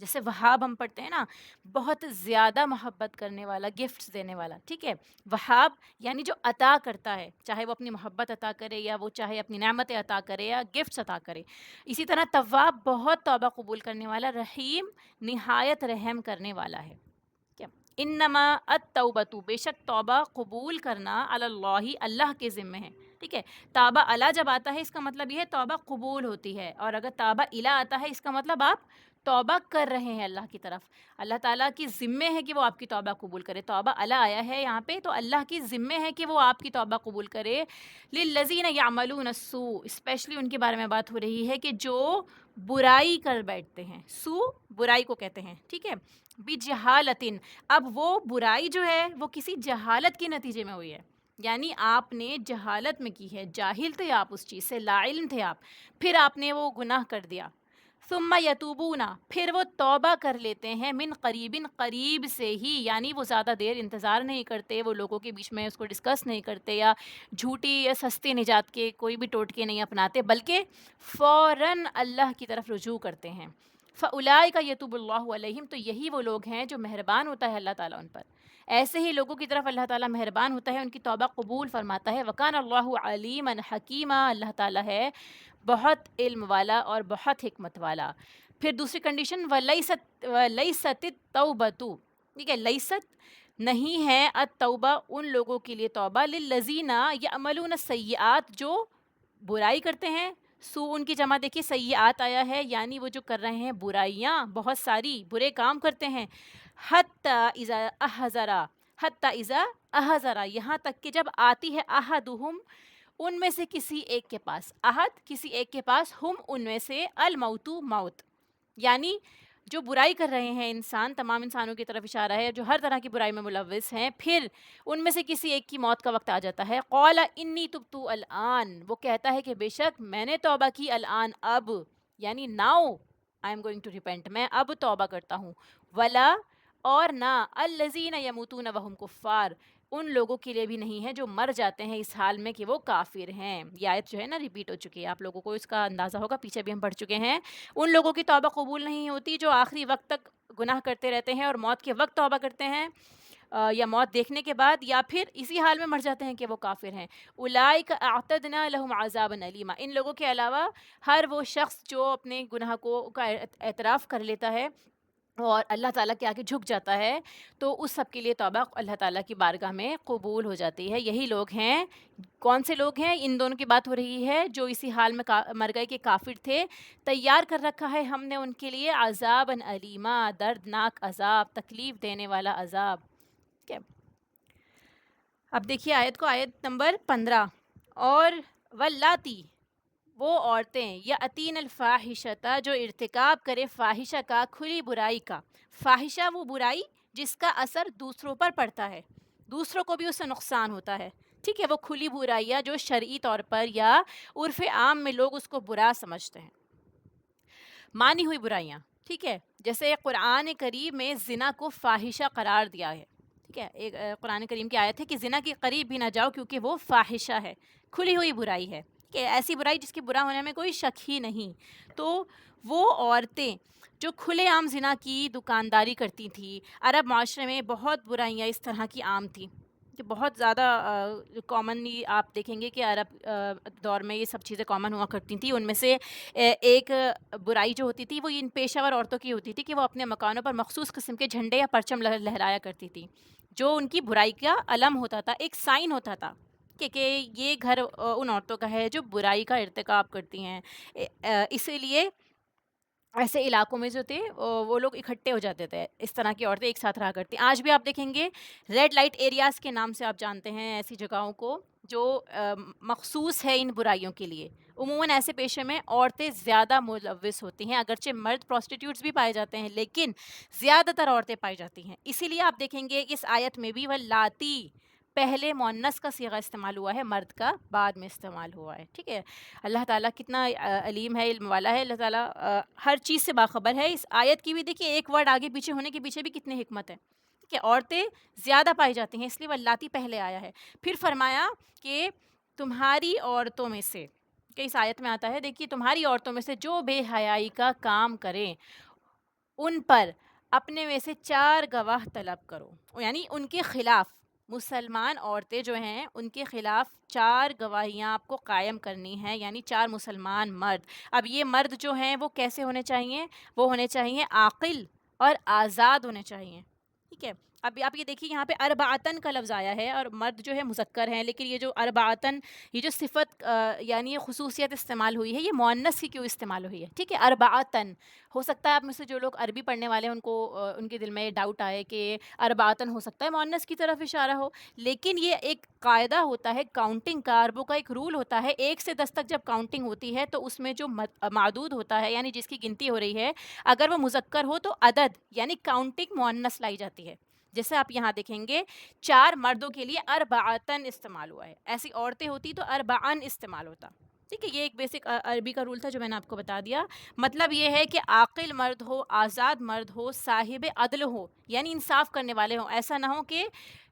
جیسے وہاب ہم پڑھتے ہیں نا، بہت زیادہ محبت کرنے والا، گفٹس دینے والا، ٹھیک ہے؟ وہاب یعنی جو عطا کرتا ہے، چاہے وہ اپنی محبت عطا کرے یا وہ چاہے اپنی نعمتیں عطا کرے یا گفٹس عطا کرے. اسی طرح تواب بہت توبہ قبول کرنے والا، رحیم نہایت رحم کرنے والا ہے. کیا انما التوبۃ، بے شک توبہ قبول کرنا، علی اللہ، اللہ کے ذمے ہے. ٹھیک ہے، تابہ الا جب آتا ہے اس کا مطلب یہ ہے توبہ قبول ہوتی ہے، اور اگر تابہ الا آتا ہے اس کا مطلب آپ توبہ کر رہے ہیں اللہ کی طرف. اللہ تعالیٰ کی ذمے ہے کہ وہ آپ کی توبہ قبول کرے. توبہ الا آیا ہے یہاں پہ تو اللہ کی ذمے ہے کہ وہ آپ کی توبہ قبول کرے. للذین یعملون السوء، اسپیشلی ان کے بارے میں بات ہو رہی ہے کہ جو برائی کر بیٹھتے ہیں. سو برائی کو کہتے ہیں، ٹھیک ہے، بجہالتن. اب وہ برائی جو ہے وہ کسی جہالت کے نتیجے میں ہوئی ہے، یعنی آپ نے جہالت میں کی ہے، جاہل تھے آپ اس چیز سے، لا علم تھے آپ، پھر آپ نے وہ گناہ کر دیا. ثم یتوبون، پھر وہ توبہ کر لیتے ہیں، من قریب، قریب سے ہی، یعنی وہ زیادہ دیر انتظار نہیں کرتے، وہ لوگوں کے بیچ میں اس کو ڈسکس نہیں کرتے یا جھوٹی یا سستی نجات کے کوئی بھی ٹوٹکے نہیں اپناتے، بلکہ فوراً اللہ کی طرف رجوع کرتے ہیں. فَأُولَٰئِکَ یتوب اللہ علیہم، تو یہی وہ لوگ ہیں جو مہربان ہوتا ہے اللہ تعالیٰ ان پر. ایسے ہی لوگوں کی طرف اللہ تعالیٰ مہربان ہوتا ہے، ان کی توبہ قبول فرماتا ہے. وَكَانَ اللَّهُ عَلِيمًا حَكِيمًا، اللہ تعالیٰ ہے بہت علم والا اور بہت حکمت والا. پھر دوسری کنڈیشن وَلَيْسَتِ التَّوْبَةُ، ٹھیک ہے، لیست نہیں ہے التوبہ ان لوگوں کے لیے توبہ، للذین یعملون السیئات، جو برائی کرتے ہیں. سو ان کی جمع دیکھیے سیئات آیا ہے، یعنی وہ جو کر رہے ہیں برائیاں، بہت ساری برے کام کرتے ہیں. حتی اذا احذرا، حتی اذا احذرا، یہاں تک کہ جب آتی ہے احدہم، ان میں سے کسی ایک کے پاس، احد کسی ایک کے پاس، ہم ان میں سے، الموت موت، یعنی جو برائی کر رہے ہیں انسان، تمام انسانوں کی طرف اشارہ ہے جو ہر طرح کی برائی میں ملوث ہیں، پھر ان میں سے کسی ایک کی موت کا وقت آ جاتا ہے. قال انی تبت الان، وہ کہتا ہے کہ بے شک میں نے توبہ کی، الان اب، یعنی now I am going to repent, میں اب توبہ کرتا ہوں. ولا، اور نہ، الذین یموتون وہم کفار، ان لوگوں کے لیے بھی نہیں ہے جو مر جاتے ہیں اس حال میں کہ وہ کافر ہیں. یہ آیت جو ہے نا ریپیٹ ہو چکی ہے، آپ لوگوں کو اس کا اندازہ ہوگا، پیچھے بھی ہم پڑھ چکے ہیں. ان لوگوں کی توبہ قبول نہیں ہوتی جو آخری وقت تک گناہ کرتے رہتے ہیں اور موت کے وقت توبہ کرتے ہیں، یا موت دیکھنے کے بعد، یا پھر اسی حال میں مر جاتے ہیں کہ وہ کافر ہیں. اولئک اعتدنا لهم عذابا الیما، ان لوگوں کے علاوہ ہر وہ شخص جو اپنے گناہ کو کا اعتراف کر لیتا ہے اور اللہ تعالیٰ کے آگے جھک جاتا ہے، تو اس سب کے لیے توبہ اللہ تعالیٰ کی بارگاہ میں قبول ہو جاتی ہے. یہی لوگ ہیں. کون سے لوگ ہیں؟ ان دونوں کی بات ہو رہی ہے جو اسی حال میں مر گئے کہ کافر تھے. تیار کر رکھا ہے ہم نے ان کے لیے عذابا علیما، دردناک عذاب، تکلیف دینے والا عذاب. ٹھیک ہے، اب دیکھیے آیت کو، آیت نمبر 15. اور واللاتی، وہ عورتیں، یا اتین الفاحشۃ، جو ارتکاب کرے فاحشہ کا، کھلی برائی کا. فاحشہ وہ برائی جس کا اثر دوسروں پر پڑتا ہے، دوسروں کو بھی اس سے نقصان ہوتا ہے. ٹھیک ہے، وہ کھلی برائیاں جو شرعی طور پر یا عرف عام میں لوگ اس کو برا سمجھتے ہیں، مانی ہوئی برائیاں. ٹھیک ہے، جیسے قرآن کریم میں زنا کو فاحشہ قرار دیا ہے. ٹھیک ہے، ایک قرآن کریم کی آیت ہے کہ زنا کے قریب بھی نہ جاؤ کیونکہ وہ فاحشہ ہے، کھلی ہوئی برائی ہے، کہ ایسی برائی جس کے برا ہونے میں کوئی شک ہی نہیں. تو وہ عورتیں جو کھلے عام زنا کی دکانداری کرتی تھیں، عرب معاشرے میں بہت برائیاں اس طرح کی عام تھیں، کہ بہت زیادہ کامنلی آپ دیکھیں گے کہ عرب دور میں یہ سب چیزیں کامن ہوا کرتی تھیں. ان میں سے ایک برائی جو ہوتی تھی وہ ان پیشہ ور عورتوں کی ہوتی تھی کہ وہ اپنے مکانوں پر مخصوص قسم کے جھنڈے یا پرچم لہرایا کرتی تھی، جو ان کی برائی کا علم ہوتا تھا، ایک سائن ہوتا تھا کہ یہ گھر ان عورتوں کا ہے جو برائی کا ارتکاب کرتی ہیں. اسی لیے ایسے علاقوں میں جو تھے وہ لوگ اکٹھے ہو جاتے تھے، اس طرح کی عورتیں ایک ساتھ رہا کرتی. آج بھی آپ دیکھیں گے ریڈ لائٹ ایریاز کے نام سے آپ جانتے ہیں ایسی جگہوں کو جو مخصوص ہے ان برائیوں کے لیے. عموماً ایسے پیشے میں عورتیں زیادہ ملوث ہوتی ہیں، اگرچہ مرد پروسٹیٹیوٹس بھی پائے جاتے ہیں لیکن زیادہ تر عورتیں پائی جاتی ہیں. اسی لیے آپ دیکھیں گے اس آیت میں بھی واللاتی، پہلے مؤنث کا صیغہ استعمال ہوا ہے، مرد کا بعد میں استعمال ہوا ہے. ٹھیک ہے، اللہ تعالیٰ کتنا علیم ہے، علم والا ہے. اللہ تعالیٰ ہر چیز سے باخبر ہے. اس آیت کی بھی دیکھیے ایک ورڈ آگے پیچھے ہونے کے پیچھے بھی کتنی حکمت ہے، کہ عورتیں زیادہ پائی جاتی ہیں، اس لیے واللاتی پہلے آیا ہے. پھر فرمایا کہ تمہاری عورتوں میں سے، کہ اس آیت میں آتا ہے دیکھیے تمہاری عورتوں میں سے جو بے حیائی کا کام کریں. ان پر اپنے میں سے 4 گواہ طلب کرو، یعنی ان کے خلاف مسلمان عورتیں جو ہیں ان کے خلاف 4 گواہیاں آپ کو قائم کرنی ہیں، یعنی 4 مسلمان مرد۔ اب یہ مرد جو ہیں وہ کیسے ہونے چاہیے؟ وہ ہونے چاہیے عاقل اور آزاد ہونے چاہیے، ٹھیک ہے؟ اب آپ یہ دیکھیے یہاں پہ اربعتن کا لفظ آیا ہے اور مرد جو ہے مذکر ہیں، لیکن یہ جو اربعتن، یہ جو صفت یعنی یہ خصوصیت استعمال ہوئی ہے، یہ مؤنث کی کیوں استعمال ہوئی ہے؟ ٹھیک ہے، اربعتن۔ ہو سکتا ہے آپ میں سے جو لوگ عربی پڑھنے والے ہیں ان کو ان کے دل میں ڈاؤٹ آئے کہ اربعتن ہو سکتا ہے مؤنث کی طرف اشارہ ہو، لیکن یہ ایک قاعدہ ہوتا ہے کاؤنٹنگ کا، عربوں کا ایک رول ہوتا ہے، 1 سے 10 تک جب کاؤنٹنگ ہوتی ہے تو اس میں جو معدود ہوتا ہے یعنی جس کی گنتی ہو رہی ہے، اگر وہ مذکر ہو تو عدد یعنی کاؤنٹنگ مؤنث لائی جاتی ہے۔ جیسے آپ یہاں دیکھیں گے 4 مردوں کے لیے اربعتن استعمال ہوا ہے، ایسی عورتیں ہوتی تو اربعن استعمال ہوتا، ٹھیک ہے؟ یہ ایک بیسک عربی کا رول تھا جو میں نے آپ کو بتا دیا۔ مطلب یہ ہے کہ عاقل مرد ہو، آزاد مرد ہو، صاحب عدل ہو، یعنی انصاف کرنے والے ہوں، ایسا نہ ہو کہ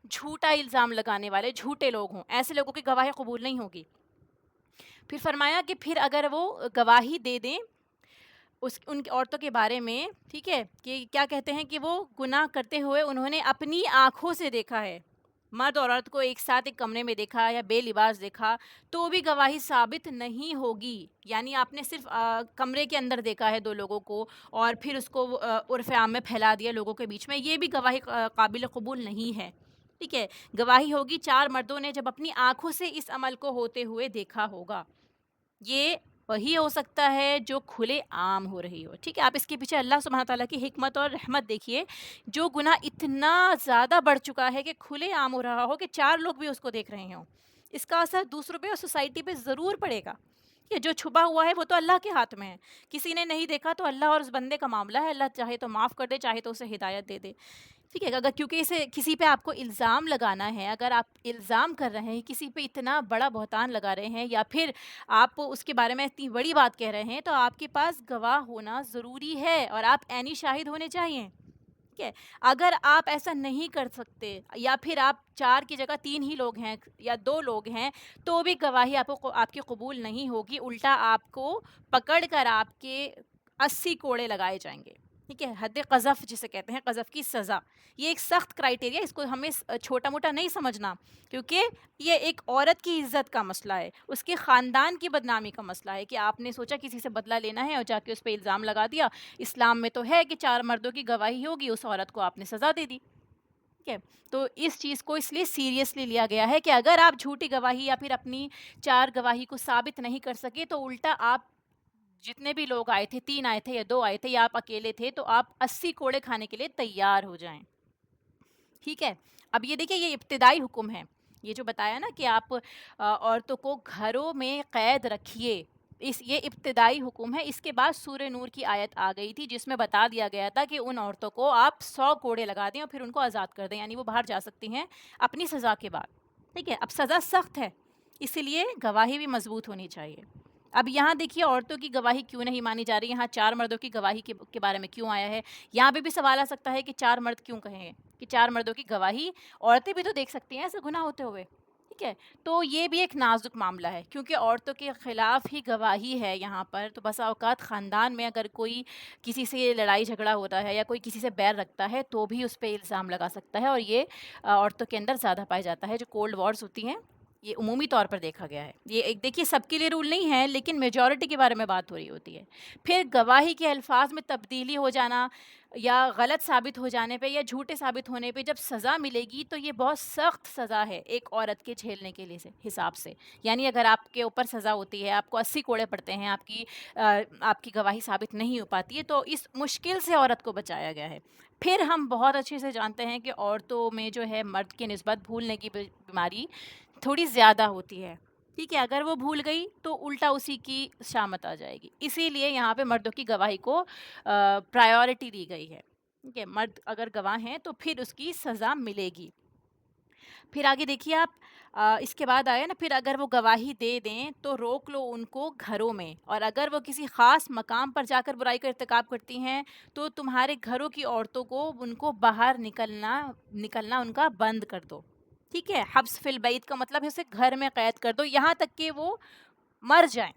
جھوٹا الزام لگانے والے جھوٹے لوگ ہوں، ایسے لوگوں کی گواہی قبول نہیں ہوگی۔ پھر فرمایا کہ پھر اگر وہ گواہی دے دیں ان کی عورتوں کے بارے میں، ٹھیک ہے، کہ کیا کہتے ہیں کہ وہ گناہ کرتے ہوئے انہوں نے اپنی آنکھوں سے دیکھا ہے، مرد اور عورت کو ایک ساتھ ایک کمرے میں دیکھا یا بے لباس دیکھا، تو بھی گواہی ثابت نہیں ہوگی۔ یعنی آپ نے صرف کمرے کے اندر دیکھا ہے 2 لوگوں کو اور پھر اس کو عرف عام میں پھیلا دیا لوگوں کے بیچ میں، یہ بھی گواہی قابل قبول نہیں ہے، ٹھیک ہے؟ گواہی ہوگی 4 مردوں نے جب اپنی آنکھوں سے اس عمل کو ہوتے ہوئے دیکھا ہوگا۔ یہ وہی ہو سکتا ہے جو کھلے عام ہو رہی ہو، ٹھیک ہے؟ آپ اس کے پیچھے اللہ سبحانہ تعالیٰ کی حکمت اور رحمت دیکھیے، جو گناہ اتنا زیادہ بڑھ چکا ہے کہ کھلے عام ہو رہا ہو کہ 4 لوگ بھی اس کو دیکھ رہے ہوں، اس کا اثر دوسروں پہ اور سوسائٹی پہ ضرور پڑے گا۔ یہ جو چھپا ہوا ہے وہ تو اللہ کے ہاتھ میں ہے، کسی نے نہیں دیکھا تو اللہ اور اس بندے کا معاملہ ہے، اللہ چاہے تو معاف کر دے، چاہے تو اسے ہدایت دے دے، ٹھیک ہے؟ اگر کیونکہ اسے کسی پہ آپ کو الزام لگانا ہے، اگر آپ الزام کر رہے ہیں کسی پہ اتنا بڑا بہتان لگا رہے ہیں یا پھر آپ اس کے بارے میں اتنی بڑی بات کہہ رہے ہیں، تو آپ کے پاس گواہ ہونا ضروری ہے اور آپ عینی شاہد ہونے چاہیے، ٹھیک ہے؟ اگر آپ ایسا نہیں کر سکتے یا پھر آپ 4 کی جگہ 3 ہی لوگ ہیں یا 2 لوگ ہیں تو بھی گواہی آپ کی قبول نہیں ہوگی، الٹا آپ کو پکڑ کر آپ کے 80 کوڑے لگائے جائیں گے، ٹھیک ہے؟ حد قذف جسے کہتے ہیں، قذف کی سزا، یہ ایک سخت کرائٹیریا، اس کو ہمیں چھوٹا موٹا نہیں سمجھنا، کیونکہ یہ ایک عورت کی عزت کا مسئلہ ہے، اس کے خاندان کی بدنامی کا مسئلہ ہے کہ آپ نے سوچا کسی سے بدلہ لینا ہے اور جا کے اس پہ الزام لگا دیا۔ اسلام میں تو ہے کہ 4 مردوں کی گواہی ہوگی، اس عورت کو آپ نے سزا دے دی، ٹھیک ہے؟ تو اس چیز کو اس لیے سیریسلی لیا گیا ہے کہ اگر آپ جھوٹی گواہی یا پھر اپنی 4 گواہی کو ثابت نہیں کر سکے تو الٹا آپ جتنے بھی لوگ آئے تھے، 3 آئے تھے یا 2 آئے تھے یا آپ اکیلے تھے، تو آپ 80 کوڑے کھانے کے لیے تیار ہو جائیں، ٹھیک ہے؟ اب یہ دیکھیں یہ ابتدائی حکم ہے، یہ جو بتایا نا کہ آپ عورتوں کو گھروں میں قید رکھیے، یہ ابتدائی حکم ہے۔ اس کے بعد سورہ نور کی آیت آ گئی تھی جس میں بتا دیا گیا تھا کہ ان عورتوں کو آپ 100 کوڑے لگا دیں اور پھر ان کو آزاد کر دیں، یعنی وہ باہر جا سکتی ہیں اپنی سزا کے بعد، ٹھیک ہے؟ اب سزا سخت ہے، اسی لیے گواہی بھی مضبوط ہونی چاہیے۔ اب یہاں دیکھیے عورتوں کی گواہی کیوں نہیں مانی جا رہی، یہاں 4 مردوں کی گواہی کے بارے میں کیوں آیا ہے؟ یہاں پہ بھی سوال آ سکتا ہے کہ 4 مرد کیوں کہیں گے کہ 4 مردوں کی گواہی، عورتیں بھی تو دیکھ سکتی ہیں ایسے گناہ ہوتے ہوئے، ٹھیک ہے؟ تو یہ بھی ایک نازک معاملہ ہے کیونکہ عورتوں کے خلاف ہی گواہی ہے یہاں پر، تو بسا اوقات خاندان میں اگر کوئی کسی سے لڑائی جھگڑا ہوتا ہے یا کوئی کسی سے بیر رکھتا ہے تو بھی اس پہ الزام لگا سکتا ہے، اور یہ عورتوں کے اندر زیادہ پایا جاتا ہے، جو کولڈ وارز ہوتی ہیں یہ عمومی طور پر دیکھا گیا ہے۔ یہ ایک دیکھیے سب کے لیے رول نہیں ہے لیکن میجورٹی کے بارے میں بات ہو رہی ہوتی ہے۔ پھر گواہی کے الفاظ میں تبدیلی ہو جانا یا غلط ثابت ہو جانے پہ یا جھوٹے ثابت ہونے پہ جب سزا ملے گی تو یہ بہت سخت سزا ہے ایک عورت کے جھیلنے کے لیے حساب سے، یعنی اگر آپ کے اوپر سزا ہوتی ہے، آپ کو 80 کوڑے پڑتے ہیں، آپ کی گواہی ثابت نہیں ہو پاتی ہے، تو اس مشکل سے عورت کو بچایا گیا ہے۔ پھر ہم بہت اچھے سے جانتے ہیں کہ عورتوں میں جو ہے مرد کی نسبت بھولنے کی بیماری تھوڑی زیادہ ہوتی ہے، ٹھیک ہے؟ اگر وہ بھول گئی تو الٹا اسی کی شامت آ جائے گی، اسی لیے یہاں پہ مردوں کی گواہی کو پرائیورٹی دی گئی ہے، ٹھیک ہے؟ مرد اگر گواہ ہیں تو پھر اس کی سزا ملے گی۔ پھر آگے دیکھیے آپ، اس کے بعد آیا نا پھر اگر وہ گواہی دے دیں تو روک لو ان کو گھروں میں، اور اگر وہ کسی خاص مقام پر جا کر برائی کا ارتکاب کرتی ہیں تو تمہارے گھروں کی عورتوں کو ان کو باہر نکلنا ان کا بند کر دو، ٹھیک ہے؟ حبس فی البیت کا مطلب ہے اسے گھر میں قید کر دو یہاں تک کہ وہ مر جائیں،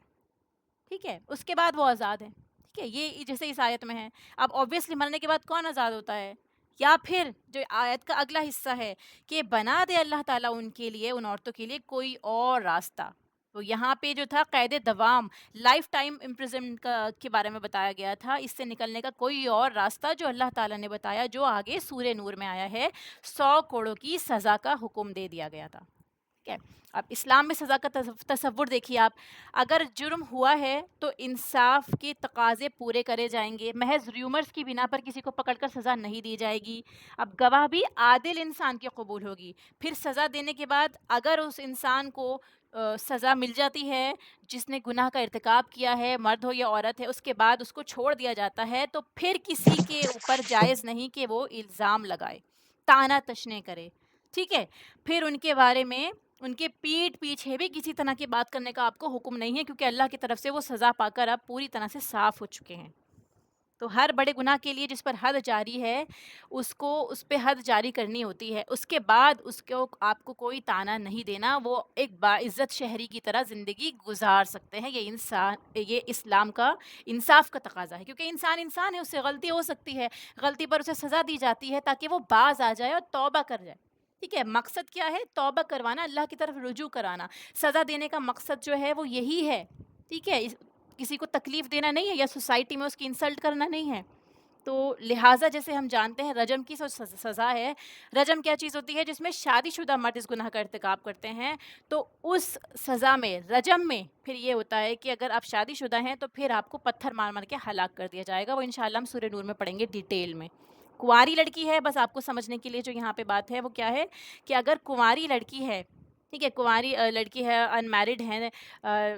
ٹھیک ہے؟ اس کے بعد وہ آزاد ہیں، ٹھیک ٹھیک ہے، یہ جیسے اس آیت میں ہے. اب آبویسلی مرنے کے بعد کون آزاد ہوتا ہے؟ یا پھر جو آیت کا اگلا حصہ ہے کہ بنا دے اللہ تعالیٰ ان کے لیے، ان عورتوں کے لیے کوئی اور راستہ. تو یہاں پہ جو تھا قید دوام، لائف ٹائم امپریزن کے بارے میں بتایا گیا تھا. اس سے نکلنے کا کوئی اور راستہ جو اللہ تعالیٰ نے بتایا، جو آگے سورہ نور میں آیا ہے، 100 کوڑوں کی سزا کا حکم دے دیا گیا تھا. ٹھیک ہے. اب اسلام میں سزا کا تصور دیکھیے آپ. اگر جرم ہوا ہے تو انصاف کے تقاضے پورے کرے جائیں گے. محض ریومرز کی بنا پر کسی کو پکڑ کر سزا نہیں دی جائے گی. اب گواہ بھی عادل انسان کی قبول ہوگی. پھر سزا دینے کے بعد اگر اس انسان کو سزا مل جاتی ہے جس نے گناہ کا ارتکاب کیا ہے، مرد ہو یا عورت ہے، اس کے بعد اس کو چھوڑ دیا جاتا ہے، تو پھر کسی کے اوپر جائز نہیں کہ وہ الزام لگائے، تانا تشنے کرے. ٹھیک ہے. پھر ان کے بارے میں ان کے پیٹھ پیچھے بھی کسی طرح کی بات کرنے کا آپ کو حکم نہیں ہے، کیونکہ اللہ کی طرف سے وہ سزا پا کر اب پوری طرح سے صاف ہو چکے ہیں. تو ہر بڑے گناہ کے لیے جس پر حد جاری ہے اس کو اس پہ حد جاری کرنی ہوتی ہے. اس کے بعد اس کو آپ کو کوئی تانا نہیں دینا. وہ ایک باعزت شہری کی طرح زندگی گزار سکتے ہیں. یہ اسلام کا انصاف کا تقاضا ہے، کیونکہ انسان انسان ہے، اس سے غلطی ہو سکتی ہے. غلطی پر اسے سزا دی جاتی ہے تاکہ وہ باز آ جائے اور توبہ کر جائے. ٹھیک ہے. مقصد کیا ہے؟ توبہ کروانا، اللہ کی طرف رجوع کرانا. سزا دینے کا مقصد جو ہے وہ یہی ہے. ٹھیک ہے. کسی کو تکلیف دینا نہیں ہے یا سوسائٹی میں اس کی انسلٹ کرنا نہیں ہے. تو لہٰذا جیسے ہم جانتے ہیں رجم کی سزا ہے. رجم کیا چیز ہوتی ہے؟ جس میں شادی شدہ مرد اس گناہ کا ارتکاب کرتے ہیں، تو اس سزا میں، رجم میں پھر یہ ہوتا ہے کہ اگر آپ شادی شدہ ہیں تو پھر آپ کو پتھر مار مار کے ہلاک کر دیا جائے گا. وہ انشاءاللہ ہم سورہ نور میں پڑھیں گے ڈیٹیل میں. کنواری لڑکی ہے، بس آپ کو سمجھنے کے لیے جو یہاں پہ بات ہے وہ کیا ہے کہ اگر کنواری لڑکی ہے، ٹھیک ہے، کنواری لڑکی ہے، ان میرڈ ہے،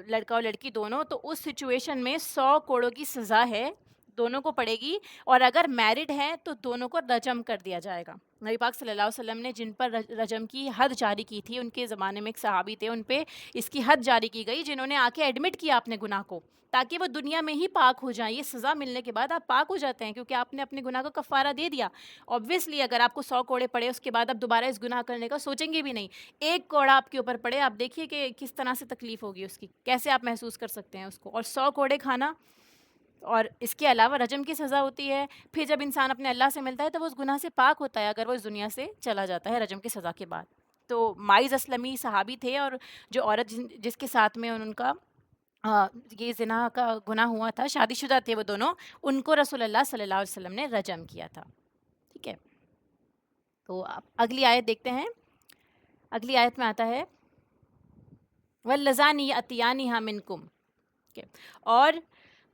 لڑکا اور لڑکی دونوں، تو اس سچویشن میں 100 کوڑوں کی سزا ہے، دونوں کو پڑے گی. اور اگر میرڈ ہیں تو دونوں کو رجم کر دیا جائے گا. نبی پاک صلی اللہ علیہ وسلم نے جن پر رجم کی حد جاری کی تھی، ان کے زمانے میں ایک صحابی تھے، ان پہ اس کی حد جاری کی گئی، جنہوں نے آ کے ایڈمٹ کیا اپنے گناہ کو، تاکہ وہ دنیا میں ہی پاک ہو جائیں. یہ سزا ملنے کے بعد آپ پاک ہو جاتے ہیں، کیونکہ آپ نے اپنے گناہ کا کفارہ دے دیا. obviously اگر آپ کو 100 کوڑے پڑے اس کے بعد آپ دوبارہ اس گناہ کرنے کا سوچیں گے بھی نہیں. ایک کوڑا آپ کے اوپر پڑے، آپ دیکھیے کہ کس طرح سے تکلیف ہوگی اس کی، کیسے آپ محسوس کر سکتے ہیں اس کو. اور 100 کوڑے کھانا، اور اس کے علاوہ رجم کی سزا ہوتی ہے. پھر جب انسان اپنے اللہ سے ملتا ہے تو وہ اس گناہ سے پاک ہوتا ہے اگر وہ اس دنیا سے چلا جاتا ہے رجم کی سزا کے بعد. تو مائز اسلمی صحابی تھے، اور جو عورت جس کے ساتھ میں ان کا یہ زنا کا گناہ ہوا تھا، شادی شدہ تھے وہ دونوں، ان کو رسول اللہ صلی اللہ علیہ وسلم نے رجم کیا تھا. ٹھیک ہے. تو آپ اگلی آیت دیکھتے ہیں. اگلی آیت میں آتا ہے وَاللَّذَانِ يَأْتِيَانِهَا مِنْكُمْ، اور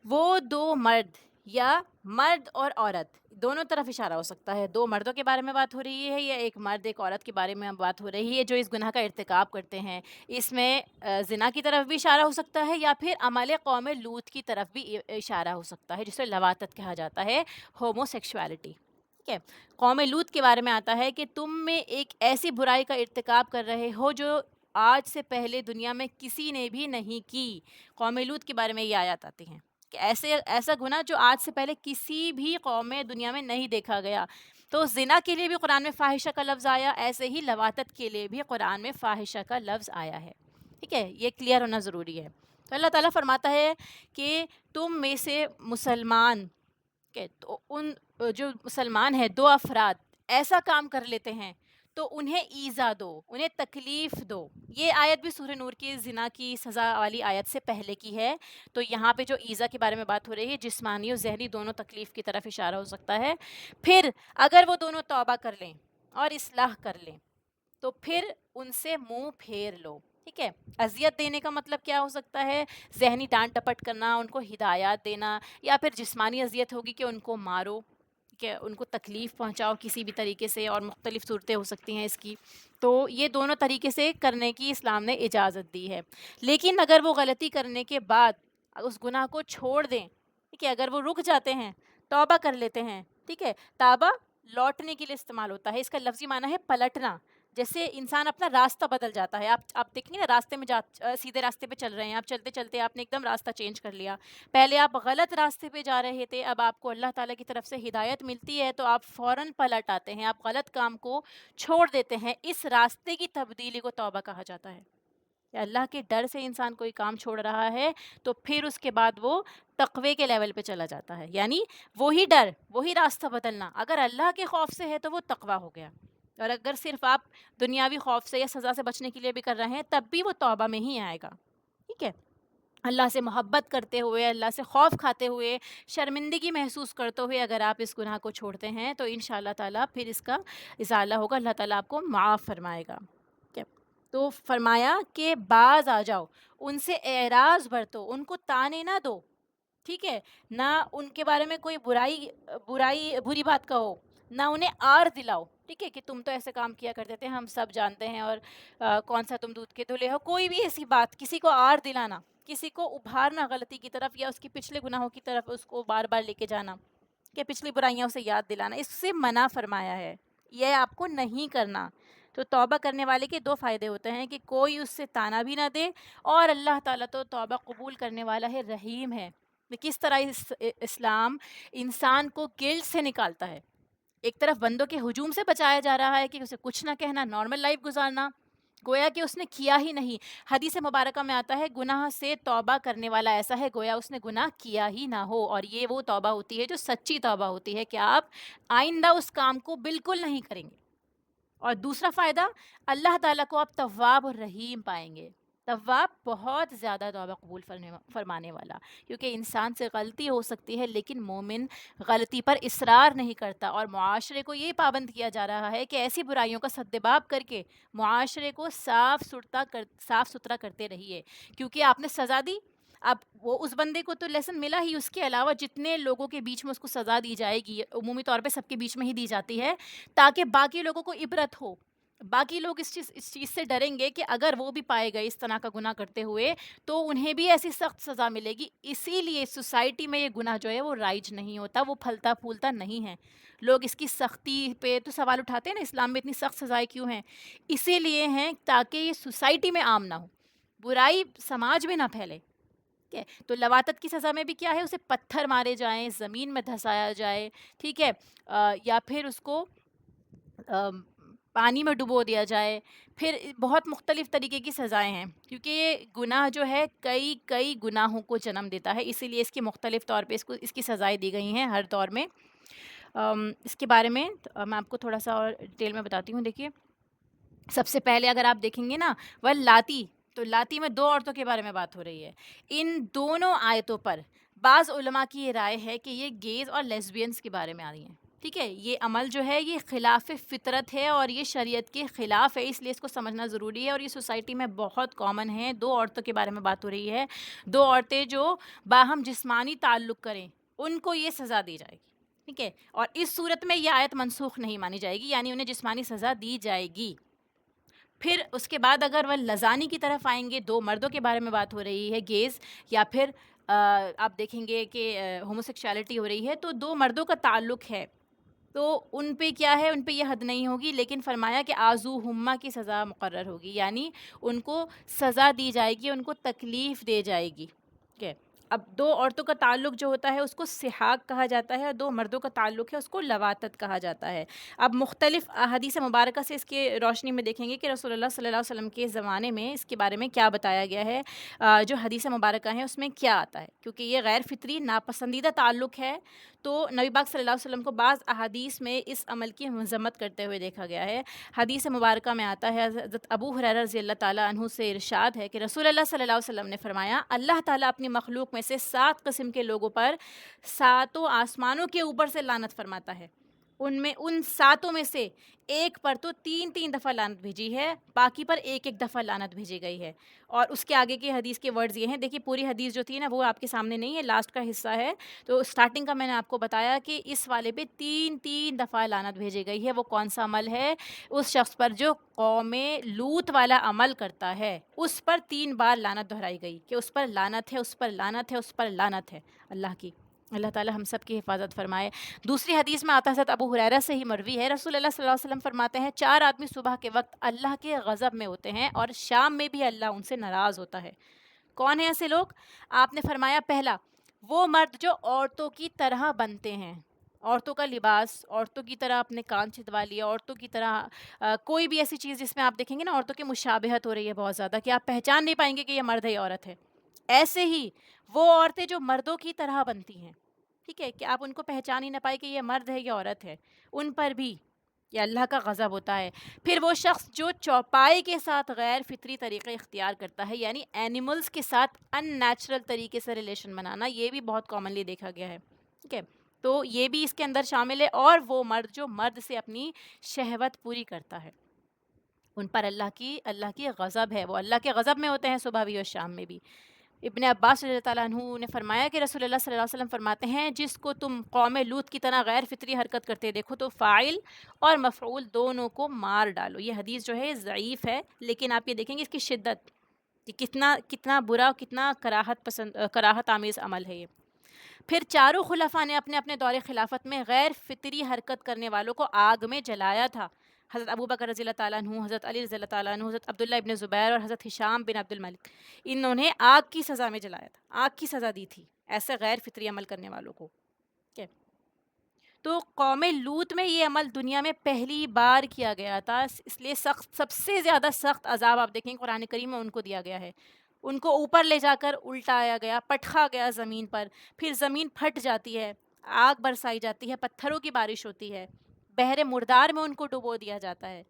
وہ دو مرد یا مرد اور عورت دونوں طرف اشارہ ہو سکتا ہے. دو مردوں کے بارے میں بات ہو رہی ہے یا ایک مرد ایک عورت کے بارے میں بات ہو رہی ہے جو اس گناہ کا ارتکاب کرتے ہیں. اس میں زنا کی طرف بھی اشارہ ہو سکتا ہے یا پھر عمل قوم لوط کی طرف بھی اشارہ ہو سکتا ہے، جسے لواطت کہا جاتا ہے، ہومو سیکشوالٹی. ٹھیک ہے. قوم لوط کے بارے میں آتا ہے کہ تم میں ایک ایسی برائی کا ارتکاب کر رہے ہو جو آج سے پہلے دنیا میں کسی نے بھی نہیں کی. قوم لوط کے بارے میں یہ آیات آتی ہیں کہ ایسا گناہ جو آج سے پہلے کسی بھی قوم میں دنیا میں نہیں دیکھا گیا. تو زنا کے لیے بھی قرآن میں فاحشہ کا لفظ آیا، ایسے ہی لواطت کے لیے بھی قرآن میں فاحشہ کا لفظ آیا ہے. ٹھیک ہے. یہ کلیئر ہونا ضروری ہے. تو اللہ تعالیٰ فرماتا ہے کہ تم میں سے مسلمان، کہ تو ان جو مسلمان ہیں، دو افراد ایسا کام کر لیتے ہیں تو انہیں ایذا دو، انہیں تکلیف دو. یہ آیت بھی سورہ نور کی زنا کی سزا والی آیت سے پہلے کی ہے. تو یہاں پہ جو ایذا کے بارے میں بات ہو رہی ہے، جسمانی اور ذہنی دونوں تکلیف کی طرف اشارہ ہو سکتا ہے. پھر اگر وہ دونوں توبہ کر لیں اور اصلاح کر لیں تو پھر ان سے منہ پھیر لو. ٹھیک ہے. اذیت دینے کا مطلب کیا ہو سکتا ہے؟ ذہنی ڈانٹ ٹپٹ کرنا، ان کو ہدایات دینا، یا پھر جسمانی اذیت ہوگی کہ ان کو مارو، کہ ان کو تکلیف پہنچاؤ کسی بھی طریقے سے، اور مختلف صورتیں ہو سکتی ہیں اس کی. تو یہ دونوں طریقے سے کرنے کی اسلام نے اجازت دی ہے. لیکن اگر وہ غلطی کرنے کے بعد اس گناہ کو چھوڑ دیں، ٹھیک ہے، اگر وہ رک جاتے ہیں، توبہ کر لیتے ہیں. ٹھیک ہے. توبہ لوٹنے کے لیے استعمال ہوتا ہے. اس کا لفظی معنی ہے پلٹنا. جیسے انسان اپنا راستہ بدل جاتا ہے. آپ دیکھیں گے نا، راستے میں سیدھے راستے پہ چل رہے ہیں آپ، چلتے چلتے آپ نے ایک دم راستہ چینج کر لیا. پہلے آپ غلط راستے پہ جا رہے تھے، اب آپ کو اللہ تعالیٰ کی طرف سے ہدایت ملتی ہے تو آپ فوراً پلٹ آتے ہیں، آپ غلط کام کو چھوڑ دیتے ہیں. اس راستے کی تبدیلی کو توبہ کہا جاتا ہے. کہ اللہ کے ڈر سے انسان کوئی کام چھوڑ رہا ہے تو پھر اس کے بعد وہ تقوی کے لیول پہ چلا جاتا ہے، یعنی وہی ڈر، وہی راستہ بدلنا، اگر اللہ کے خوف سے ہے تو وہ تقوی ہو گیا، اور اگر صرف آپ دنیاوی خوف سے یا سزا سے بچنے کے لیے بھی کر رہے ہیں تب بھی وہ توبہ میں ہی آئے گا، ٹھیک ہے؟ اللہ سے محبت کرتے ہوئے، اللہ سے خوف کھاتے ہوئے، شرمندگی محسوس کرتے ہوئے اگر آپ اس گناہ کو چھوڑتے ہیں تو انشاءاللہ تعالیٰ پھر اس کا ازالہ ہوگا، اللہ تعالیٰ آپ کو معاف فرمائے گا، ٹھیک ہے؟ تو فرمایا کہ باز آ جاؤ، ان سے اعراض برتو، ان کو تانے نہ دو، ٹھیک ہے؟ نہ ان کے بارے میں کوئی بری بات کہو، نہ انہیں آر دلاؤ، ٹھیک ہے، کہ تم تو ایسے کام کیا کرتے تھے، ہم سب جانتے ہیں، اور کون سا تم دودھ کے دھلے ہو، کوئی بھی ایسی بات، کسی کو آر دلانا، کسی کو ابھارنا غلطی کی طرف یا اس کی پچھلے گناہوں کی طرف اس کو بار بار لے کے جانا، کہ پچھلی برائیاں اسے یاد دلانا، اس سے منع فرمایا ہے، یہ آپ کو نہیں کرنا۔ تو توبہ کرنے والے کے دو فائدے ہوتے ہیں کہ کوئی اس سے تانا بھی نہ دے، اور اللہ تعالیٰ تو توبہ قبول کرنے والا ہے، رحیم ہے۔ کس طرح اسلام انسان کو گلٹ سے نکالتا ہے، ایک طرف بندوں کے ہجوم سے بچایا جا رہا ہے کہ اسے کچھ نہ کہنا، نارمل لائف گزارنا، گویا کہ اس نے کیا ہی نہیں۔ حدیث مبارکہ میں آتا ہے گناہ سے توبہ کرنے والا ایسا ہے گویا اس نے گناہ کیا ہی نہ ہو، اور یہ وہ توبہ ہوتی ہے جو سچی توبہ ہوتی ہے کہ آپ آئندہ اس کام کو بالکل نہیں کریں گے۔ اور دوسرا فائدہ، اللہ تعالیٰ کو آپ تواب اور رحیم پائیں گے، تواب بہت زیادہ توبہ قبول فرمانے والا، کیونکہ انسان سے غلطی ہو سکتی ہے لیکن مومن غلطی پر اصرار نہیں کرتا، اور معاشرے کو یہ پابند کیا جا رہا ہے کہ ایسی برائیوں کا سدباب کر کے معاشرے کو صاف ستھرا کرتے رہیے، کیونکہ آپ نے سزا دی، اب وہ اس بندے کو تو لیسن ملا ہی، اس کے علاوہ جتنے لوگوں کے بیچ میں اس کو سزا دی جائے گی، عمومی طور پہ سب کے بیچ میں ہی دی جاتی ہے تاکہ باقی لوگوں کو عبرت ہو، باقی لوگ اس چیز سے ڈریں گے کہ اگر وہ بھی پائے گئے اس طرح کا گناہ کرتے ہوئے تو انہیں بھی ایسی سخت سزا ملے گی، اسی لیے سوسائٹی میں یہ گناہ جو ہے وہ رائج نہیں ہوتا، وہ پھلتا پھولتا نہیں ہے۔ لوگ اس کی سختی پہ تو سوال اٹھاتے ہیں نا، اسلام میں اتنی سخت سزائیں کیوں ہیں؟ اسی لیے ہیں تاکہ یہ سوسائٹی میں عام نہ ہو، برائی سماج میں نہ پھیلے، ٹھیک ہے؟ تو لواطت کی سزا میں بھی کیا ہے، اسے پتھر مارے جائیں، زمین میں دھسایا جائے، ٹھیک ہے، یا پھر اس کو پانی میں ڈبو دیا جائے، پھر بہت مختلف طریقے کی سزائیں ہیں، کیونکہ یہ گناہ جو ہے کئی گناہوں کو جنم دیتا ہے، اسی لیے اس کی مختلف طور پہ اس کی سزائیں دی گئی ہیں ہر دور میں۔ اس کے بارے میں میں آپ کو تھوڑا سا اور ڈیٹیل میں بتاتی ہوں۔ دیکھیے، سب سے پہلے اگر آپ دیکھیں گے نا واللاتی، تو لاتی میں دو عورتوں کے بارے میں بات ہو رہی ہے، ان دونوں آیتوں پر بعض علماء کی یہ رائے ہے کہ یہ گیز اور لیسبینس کے بارے میں آ رہی ہیں، ٹھیک ہے؟ یہ عمل جو ہے یہ خلاف فطرت ہے اور یہ شریعت کے خلاف ہے، اس لیے اس کو سمجھنا ضروری ہے، اور یہ سوسائٹی میں بہت کامن ہے۔ دو عورتوں کے بارے میں بات ہو رہی ہے، دو عورتیں جو باہم جسمانی تعلق کریں، ان کو یہ سزا دی جائے گی، ٹھیک ہے؟ اور اس صورت میں یہ آیت منسوخ نہیں مانی جائے گی، یعنی انہیں جسمانی سزا دی جائے گی۔ پھر اس کے بعد اگر وہ لزانی کی طرف آئیں گے، دو مردوں کے بارے میں بات ہو رہی ہے، گیز، یا پھر آپ دیکھیں گے کہ ہوموسیکشوالٹی ہو رہی ہے، تو دو مردوں کا تعلق ہے، تو ان پہ کیا ہے، ان پہ یہ حد نہیں ہوگی، لیکن فرمایا کہ آزو ہما کی سزا مقرر ہوگی، یعنی ان کو سزا دی جائے گی، ان کو تکلیف دے جائے گی، ٹھیک ہے؟ اب دو عورتوں کا تعلق جو ہوتا ہے اس کو سحاق کہا جاتا ہے، اور دو مردوں کا تعلق ہے اس کو لواطت کہا جاتا ہے۔ اب مختلف حدیث مبارکہ سے اس کے روشنی میں دیکھیں گے کہ رسول اللہ صلی اللہ علیہ وسلم کے زمانے میں اس کے بارے میں کیا بتایا گیا ہے، جو حدیث مبارکہ ہیں اس میں کیا آتا ہے، کیونکہ یہ غیر فطری ناپسندیدہ تعلق ہے، تو نبی پاک صلی اللہ علیہ وسلم کو بعض احادیث میں اس عمل کی مذمت کرتے ہوئے دیکھا گیا ہے۔ حدیث مبارکہ میں آتا ہے، حضرت ابو ہریرہ رضی اللہ تعالیٰ عنہ سے ارشاد ہے کہ رسول اللہ صلی اللہ علیہ وسلم نے فرمایا، اللہ تعالیٰ اپنی مخلوق میں سے 7 قسم کے لوگوں پر ساتوں آسمانوں کے اوپر سے لعنت فرماتا ہے، ان ساتوں میں سے ایک پر تو 3 دفعہ لعنت بھیجی ہے، باقی پر ایک دفعہ لعنت بھیجی گئی ہے۔ اور اس کے آگے کی حدیث کے ورڈز یہ ہیں، دیکھیے پوری حدیث جو تھی نا وہ آپ کے سامنے نہیں ہے، لاسٹ کا حصہ ہے، تو سٹارٹنگ کا میں نے آپ کو بتایا کہ اس والے پہ 3 دفعہ لعنت بھیجی گئی ہے۔ وہ کون سا عمل ہے؟ اس شخص پر جو قوم لوط والا عمل کرتا ہے، اس پر 3 بار لعنت دہرائی گئی کہ اس پر لعنت ہے، اس پر لعنت ہے، اس پر لعنت ہے اللہ کی۔ اللہ تعالیٰ ہم سب کی حفاظت فرمائے۔ دوسری حدیث میں آتا ہے، حضرت ابو ہریرہ سے ہی مروی ہے، رسول اللہ صلی اللہ علیہ وسلم فرماتے ہیں 4 آدمی صبح کے وقت اللہ کے غضب میں ہوتے ہیں اور شام میں بھی اللہ ان سے ناراض ہوتا ہے۔ کون ہیں ایسے لوگ؟ آپ نے فرمایا، پہلا وہ مرد جو عورتوں کی طرح بنتے ہیں، عورتوں کا لباس، عورتوں کی طرح اپنے کان چھدوا لیے، عورتوں کی طرح کوئی بھی ایسی چیز جس میں آپ دیکھیں گے نا عورتوں کی مشابہت ہو رہی ہے بہت زیادہ، کہ آپ پہچان نہیں پائیں گے کہ یہ مرد ہے یا عورت ہے۔ ایسے ہی وہ عورتیں جو مردوں کی طرح بنتی ہیں، ٹھیک ہے، کہ آپ ان کو پہچان ہی نہ پائے کہ یہ مرد ہے یا عورت ہے، ان پر بھی یہ اللہ کا غضب ہوتا ہے۔ پھر وہ شخص جو چوپائے کے ساتھ غیر فطری طریقے اختیار کرتا ہے، یعنی اینیملز کے ساتھ ان نیچرل طریقے سے ریلیشن بنانا، یہ بھی بہت کامنلی دیکھا گیا ہے، ٹھیک ہے، تو یہ بھی اس کے اندر شامل ہے۔ اور وہ مرد جو مرد سے اپنی شہوت پوری کرتا ہے، ان پر اللہ کی غضب ہے، وہ اللہ کے غضب میں ہوتے ہیں صبح بھی اور شام میں بھی۔ ابن عباس رضی اللہ تعالیٰ عنہ نے فرمایا کہ رسول اللہ صلی اللہ علیہ وسلم فرماتے ہیں، جس کو تم قوم لوط کی طرح غیر فطری حرکت کرتے دیکھو تو فاعل اور مفعول دونوں کو مار ڈالو۔ یہ حدیث جو ہے ضعیف ہے، لیکن آپ یہ دیکھیں گے اس کی شدت کہ کتنا کتنا برا، کتنا کراہت آمیز عمل ہے یہ۔ پھر چاروں خلفاء نے اپنے اپنے دور خلافت میں غیر فطری حرکت کرنے والوں کو آگ میں جلایا تھا۔ حضرت ابو بکر رضی اللہ تعالیٰ عنہ، حضرت علی رضی اللہ تعالیٰ عنہ، حضرت عبداللہ ابن زبیر اور حضرت ہشام بن عبد الملک، انہوں نے آگ کی سزا میں جلایا تھا، آگ کی سزا دی تھی ایسے غیر فطری عمل کرنے والوں کو، ٹھیک ہے۔ تو قوم لوط میں یہ عمل دنیا میں پہلی بار کیا گیا تھا، اس لیے سب سے زیادہ سخت عذاب آپ دیکھیں قرآن کریم میں ان کو دیا گیا ہے۔ ان کو اوپر لے جا کر الٹایا گیا، پٹخا گیا زمین پر، پھر زمین پھٹ جاتی ہے، آگ برسائی جاتی ہے، پتھروں کی بارش ہوتی ہے، بحر مردار میں ان کو ڈبو دیا جاتا ہے،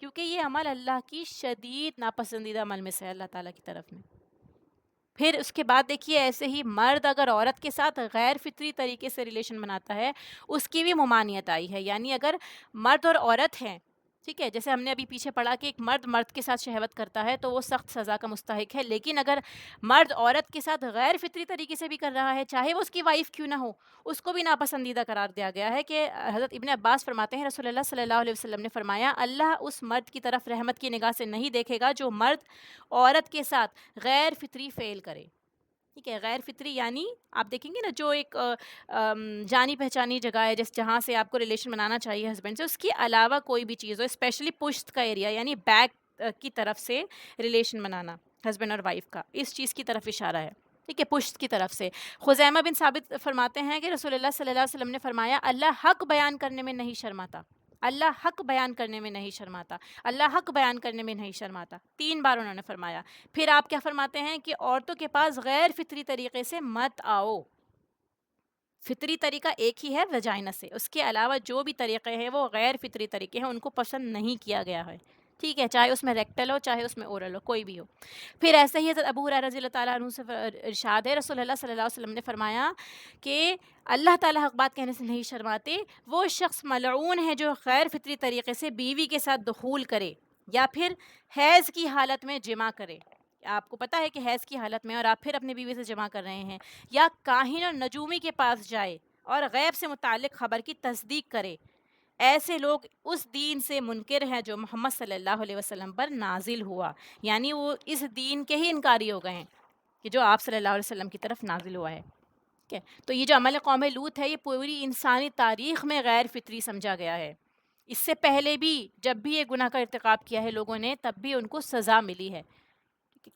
کیونکہ یہ عمل اللہ کی شدید ناپسندیدہ عمل میں سے ہے اللہ تعالیٰ کی طرف میں۔ پھر اس کے بعد دیکھیے ایسے ہی مرد اگر عورت کے ساتھ غیر فطری طریقے سے ریلیشن بناتا ہے، اس کی بھی ممانعت آئی ہے، یعنی اگر مرد اور عورت ہیں، ٹھیک ہے، جیسے ہم نے ابھی پیچھے پڑھا کہ ایک مرد مرد کے ساتھ شہوت کرتا ہے تو وہ سخت سزا کا مستحق ہے، لیکن اگر مرد عورت کے ساتھ غیر فطری طریقے سے بھی کر رہا ہے، چاہے وہ اس کی وائف کیوں نہ ہو، اس کو بھی ناپسندیدہ قرار دیا گیا ہے۔ کہ حضرت ابن عباس فرماتے ہیں رسول اللہ صلی اللہ علیہ وسلم نے فرمایا، اللہ اس مرد کی طرف رحمت کی نگاہ سے نہیں دیکھے گا جو مرد عورت کے ساتھ غیر فطری فعل کرے، ٹھیک ہے، غیر فطری یعنی آپ دیکھیں گے نا جو ایک جانی پہچانی جگہ ہے جہاں سے آپ کو ریلیشن بنانا چاہیے ہسبینڈ سے، اس کے علاوہ کوئی بھی چیز ہو، اسپیشلی پشت کا ایریا یعنی بیک کی طرف سے ریلیشن بنانا ہسبینڈ اور وائف کا، اس چیز کی طرف اشارہ ہے، ٹھیک ہے، پشت کی طرف سے۔ خزیمہ بن ثابت فرماتے ہیں کہ رسول اللہ صلی اللہ علیہ وسلم نے فرمایا، اللہ حق بیان کرنے میں نہیں شرماتا، اللہ حق بیان کرنے میں نہیں شرماتا، اللہ حق بیان کرنے میں نہیں شرماتا، 3 بار انہوں نے فرمایا۔ پھر آپ کیا فرماتے ہیں کہ عورتوں کے پاس غیر فطری طریقے سے مت آؤ۔ فطری طریقہ ایک ہی ہے وجائنا سے، اس کے علاوہ جو بھی طریقے ہیں وہ غیر فطری طریقے ہیں، ان کو پسند نہیں کیا گیا ہے، ٹھیک ہے، چاہے اس میں ریکٹل ہو چاہے اس میں اورل ہو، کوئی بھی ہو۔ پھر ایسے ہی حضرت ابو ہریرہ رضی اللہ تعالیٰ عنہ سے ارشاد ہے، رسول اللہ صلی اللہ علیہ وسلم نے فرمایا کہ اللہ تعالیٰ حق بات کہنے سے نہیں شرماتے، وہ شخص ملعون ہے جو غیر فطری طریقے سے بیوی کے ساتھ دخول کرے یا پھر حیض کی حالت میں جمع کرے۔ آپ کو پتہ ہے کہ حیض کی حالت میں اور آپ پھر اپنی بیوی سے جمع کر رہے ہیں، یا کاہن اور نجومی کے پاس جائے اور غیب سے متعلق خبر کی تصدیق کرے، ایسے لوگ اس دین سے منکر ہیں جو محمد صلی اللہ علیہ وسلم پر نازل ہوا، یعنی وہ اس دین کے ہی انکاری ہو گئے ہیں کہ جو آپ صلی اللہ علیہ وسلم کی طرف نازل ہوا ہے، ٹھیک ہے۔ تو یہ جو عمل قوم لوط ہے یہ پوری انسانی تاریخ میں غیر فطری سمجھا گیا ہے۔ اس سے پہلے بھی جب بھی یہ گناہ کا ارتکاب کیا ہے لوگوں نے، تب بھی ان کو سزا ملی ہے،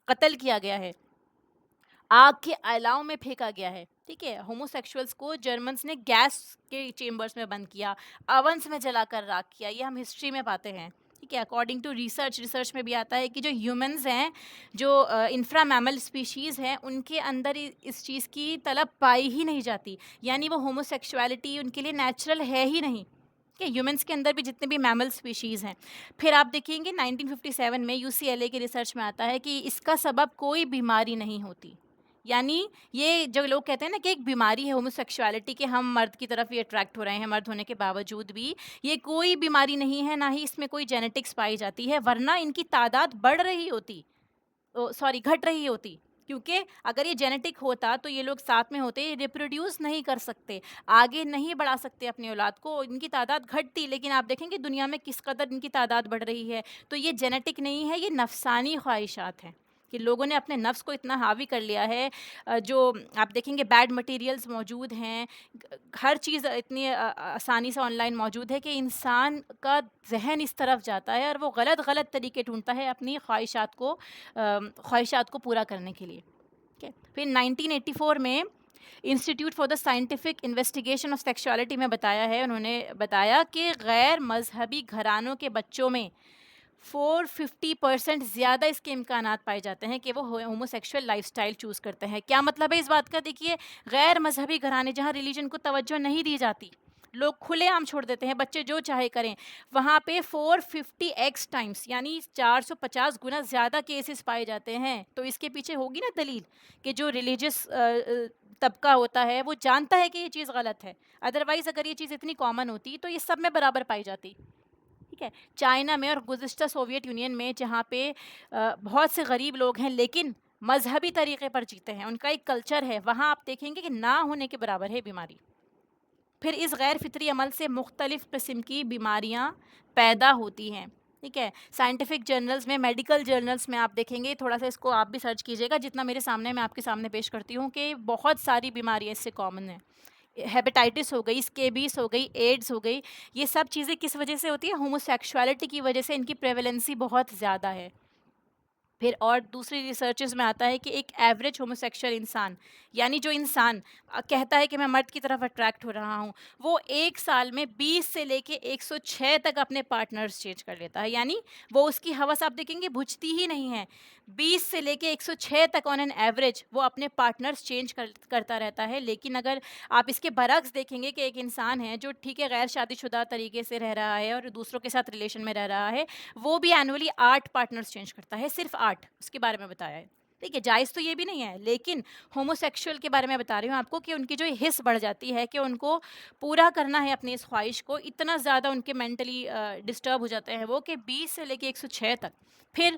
قتل کیا گیا ہے، آگ کے اعلاؤں میں پھینکا گیا ہے، ٹھیک ہے، ہومو سیکشولز کو جرمنس نے گیس کے چیمبرز میں بند کیا، اوونس میں جلا کر راکھ کیا، یہ ہم ہسٹری میں پاتے ہیں، ٹھیک ہے، اکارڈنگ ٹو ریسرچ میں بھی آتا ہے کہ جو ہیومنز ہیں، جو انفرا میمل اسپیشیز ہیں، ان کے اندر اس چیز کی طلب پائی ہی نہیں جاتی، یعنی وہ ہومو سیکشوالٹی ان کے لیے نیچرل ہے ہی نہیں، کہ ہیومنس کے اندر بھی جتنے بھی میمل اسپیشیز ہیں۔ پھر آپ دیکھیں گے 1957 میں UCLA کے ریسرچ میں آتا ہے کہ اس کا سبب کوئی بیماری نہیں ہوتی، یعنی یہ جو لوگ کہتے ہیں نا کہ ایک بیماری ہے ہومو سیکشوالٹی، کہ ہم مرد کی طرف یہ اٹریکٹ ہو رہے ہیں مرد ہونے کے باوجود بھی، یہ کوئی بیماری نہیں ہے، نہ ہی اس میں کوئی جینیٹکس پائی جاتی ہے، ورنہ ان کی تعداد بڑھ رہی ہوتی، گھٹ رہی ہوتی، کیونکہ اگر یہ جینیٹک ہوتا تو یہ لوگ ساتھ میں ہوتے، یہ ریپروڈیوس نہیں کر سکتے، آگے نہیں بڑھا سکتے اپنی اولاد کو، ان کی تعداد گھٹتی، لیکن آپ دیکھیں کہ دنیا میں کس قدر ان کی تعداد بڑھ رہی ہے۔ تو یہ جینیٹک نہیں ہے، یہ نفسانی خواہشات ہیں کہ لوگوں نے اپنے نفس کو اتنا حاوی کر لیا ہے، جو آپ دیکھیں گے بیڈ مٹیریلز موجود ہیں، ہر چیز اتنی آسانی سے آن لائن موجود ہے کہ انسان کا ذہن اس طرف جاتا ہے اور وہ غلط طریقے ڈھونڈتا ہے اپنی خواہشات کو پورا کرنے کے لیے، ٹھیک ہے۔ پھر 1984 میں institute for the scientific investigation of sexuality میں بتایا ہے، انہوں نے بتایا کہ غیر مذہبی گھرانوں کے بچوں میں 450% زیادہ اس کے امکانات پائے جاتے ہیں کہ وہ homo sexual life style choose کرتے ہیں. کیا مطلب ہے اس بات کا؟ دیکھیے، غیر مذہبی گھرانے جہاں ریلیجن کو توجہ نہیں دی جاتی، لوگ کھلے عام چھوڑ دیتے ہیں بچے جو چاہے کریں، وہاں پہ 450x ٹائمس یعنی 450 گنا زیادہ کیسز پائے جاتے ہیں. تو اس کے پیچھے ہوگی نا دلیل کہ جو ریلیجس طبقہ ہوتا ہے وہ جانتا ہے کہ یہ چیز غلط ہے. ادروائز اگر یہ چیز اتنی کامن ہوتی تو یہ سب میں برابر پائی جاتی. ٹھیک ہے، چائنا میں اور گزشتہ سوویت یونین میں جہاں پہ بہت سے غریب لوگ ہیں لیکن مذہبی طریقے پر جیتے ہیں، ان کا ایک کلچر ہے، وہاں آپ دیکھیں گے کہ نہ ہونے کے برابر ہے بیماری. پھر اس غیر فطری عمل سے مختلف قسم کی بیماریاں پیدا ہوتی ہیں. ٹھیک ہے، سائنٹیفک جرنلز میں، میڈیکل جرنلز میں آپ دیکھیں گے، تھوڑا سا اس کو آپ بھی سرچ کیجیے گا، جتنا میرے سامنے میں آپ کے سامنے پیش کرتی ہوں کہ بہت ساری بیماریاں اس سے کامن ہیں. ہیپیٹائٹس ہو گئی، اسکیبیز ہو گئی، ایڈز ہو گئی، یہ سب چیزیں کس وجہ سے ہوتی ہیں؟ ہومو سیکشوالٹی کی وجہ سے ان کی پریویلنسی بہت زیادہ ہے. پھر اور دوسری ریسرچز میں آتا ہے کہ ایک ایوریج ہومو سیکشول انسان، یعنی جو انسان کہتا ہے کہ میں مرد کی طرف اٹریکٹ ہو رہا ہوں، وہ ایک سال میں 20 سے لے کے 106 تک اپنے پارٹنرز چینج کر لیتا ہے. یعنی وہ اس کی حوث آپ دیکھیں گے بجھتی ہی نہیں ہے. 20 سے لے کے 106 تک آن این ایوریج وہ اپنے پارٹنرز چینج کرتا رہتا ہے. لیکن اگر آپ اس کے برعکس دیکھیں گے کہ ایک انسان ہے جو ٹھیک ہے غیر شادی شدہ طریقے سے رہ رہا ہے اور دوسروں کے ساتھ ریلیشن میں رہ رہا ہے، وہ بھی اینولی 8 پارٹنرز چینج کرتا ہے، صرف 8. اس کے بارے میں بتایا ہے. ٹھیک ہے، جائز تو یہ بھی نہیں ہے، لیکن ہومو سیکشول کے بارے میں بتا رہی ہوں آپ کو کہ ان کی جو حس بڑھ جاتی ہے کہ ان کو پورا کرنا ہے اپنی اس خواہش کو، اتنا زیادہ ان کے مینٹلی ڈسٹرب ہو جاتے ہیں وہ کہ 20 سے لے کے 106 تک. پھر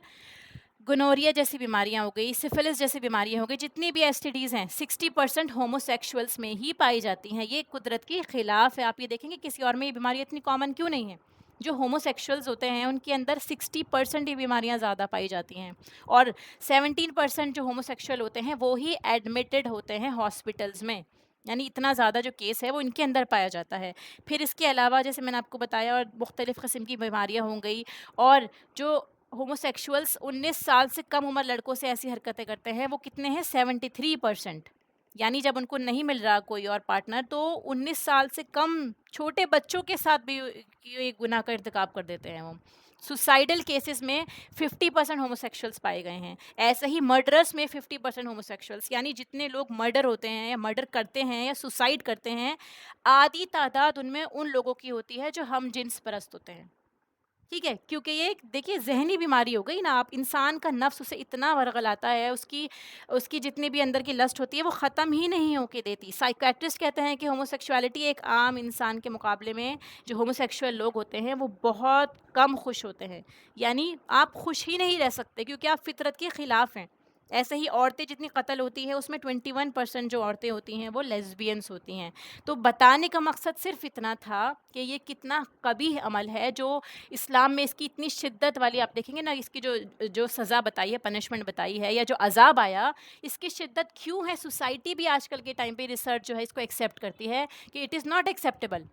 گنوریا جیسی بیماریاں ہو گئی، سفلس جیسی بیماریاں ہو گئی، جتنی بھی ایس ٹی ڈیز ہیں 60% ہومو سیکشولس میں ہی پائی جاتی ہیں. یہ قدرت کے خلاف ہے. آپ یہ دیکھیں گے کسی اور میں یہ بیماریاں اتنی کامن کیوں نہیں ہیں. جو ہومو سیکشولز ہوتے ہیں ان کے اندر 60% یہ بیماریاں زیادہ پائی جاتی ہیں، اور 17% جو ہومو سیکشول ہوتے ہیں وہ ہی ایڈمٹڈ ہوتے ہیں ہاسپٹلز میں. یعنی اتنا زیادہ جو کیس ہے وہ ان کے اندر پایا جاتا ہے. پھر اس کے علاوہ جیسے میں نے آپ کو بتایا، اور مختلف قسم کی بیماریاں ہوں گئی، اور جو ہومو سیکشولس 19 سال سے کم عمر لڑکوں سے ایسی حرکتیں کرتے ہیں وہ کتنے ہیں؟ 73%. یعنی جب ان کو نہیں مل رہا کوئی اور پارٹنر تو 19 سال سے کم چھوٹے بچوں کے ساتھ بھی یہ گناہ کا ارتکاب کر دیتے ہیں. وہ سوسائڈل کیسز میں 50% ہومو سیکشولس پائے گئے ہیں. ایسے ہی مرڈرس میں 50% ہومو سیکشولس. یعنی جتنے لوگ مرڈر ہوتے ہیں یا مرڈر کرتے ہیں یا سوسائڈ کرتے ہیں، آدھی تعداد ان میں ان لوگوں کی ہوتی ہے جو ہم جنس پرست ہوتے ہیں. ٹھیک ہے، کیونکہ یہ دیکھیے ذہنی بیماری ہو گئی نا. آپ انسان کا نفس اسے اتنا ورغلاتا ہے، اس کی جتنی بھی اندر کی لسٹ ہوتی ہے وہ ختم ہی نہیں ہو کے دیتی. سائیکیٹرسٹ کہتے ہیں کہ ہومو سیکشوالٹی ایک عام انسان کے مقابلے میں جو ہومو سیکشول لوگ ہوتے ہیں وہ بہت کم خوش ہوتے ہیں. یعنی آپ خوش ہی نہیں رہ سکتے کیونکہ آپ فطرت کے خلاف ہیں. ایسے ہی عورتیں جتنی قتل ہوتی ہیں اس میں 21% جو عورتیں ہوتی ہیں وہ لیزبینس ہوتی ہیں. تو بتانے کا مقصد صرف اتنا تھا کہ یہ کتنا قبیح عمل ہے جو اسلام میں اس کی اتنی شدت والی، آپ دیکھیں گے نا اس کی جو سزا بتائی ہے، پنشمنٹ بتائی ہے، یا جو عذاب آیا، اس کی شدت کیوں ہے. سوسائٹی بھی آج کل کے ٹائم پہ ریسرچ جو ہے اس کو ایکسیپٹ کرتی ہے کہ اٹ از ناٹ ایکسیپٹیبل.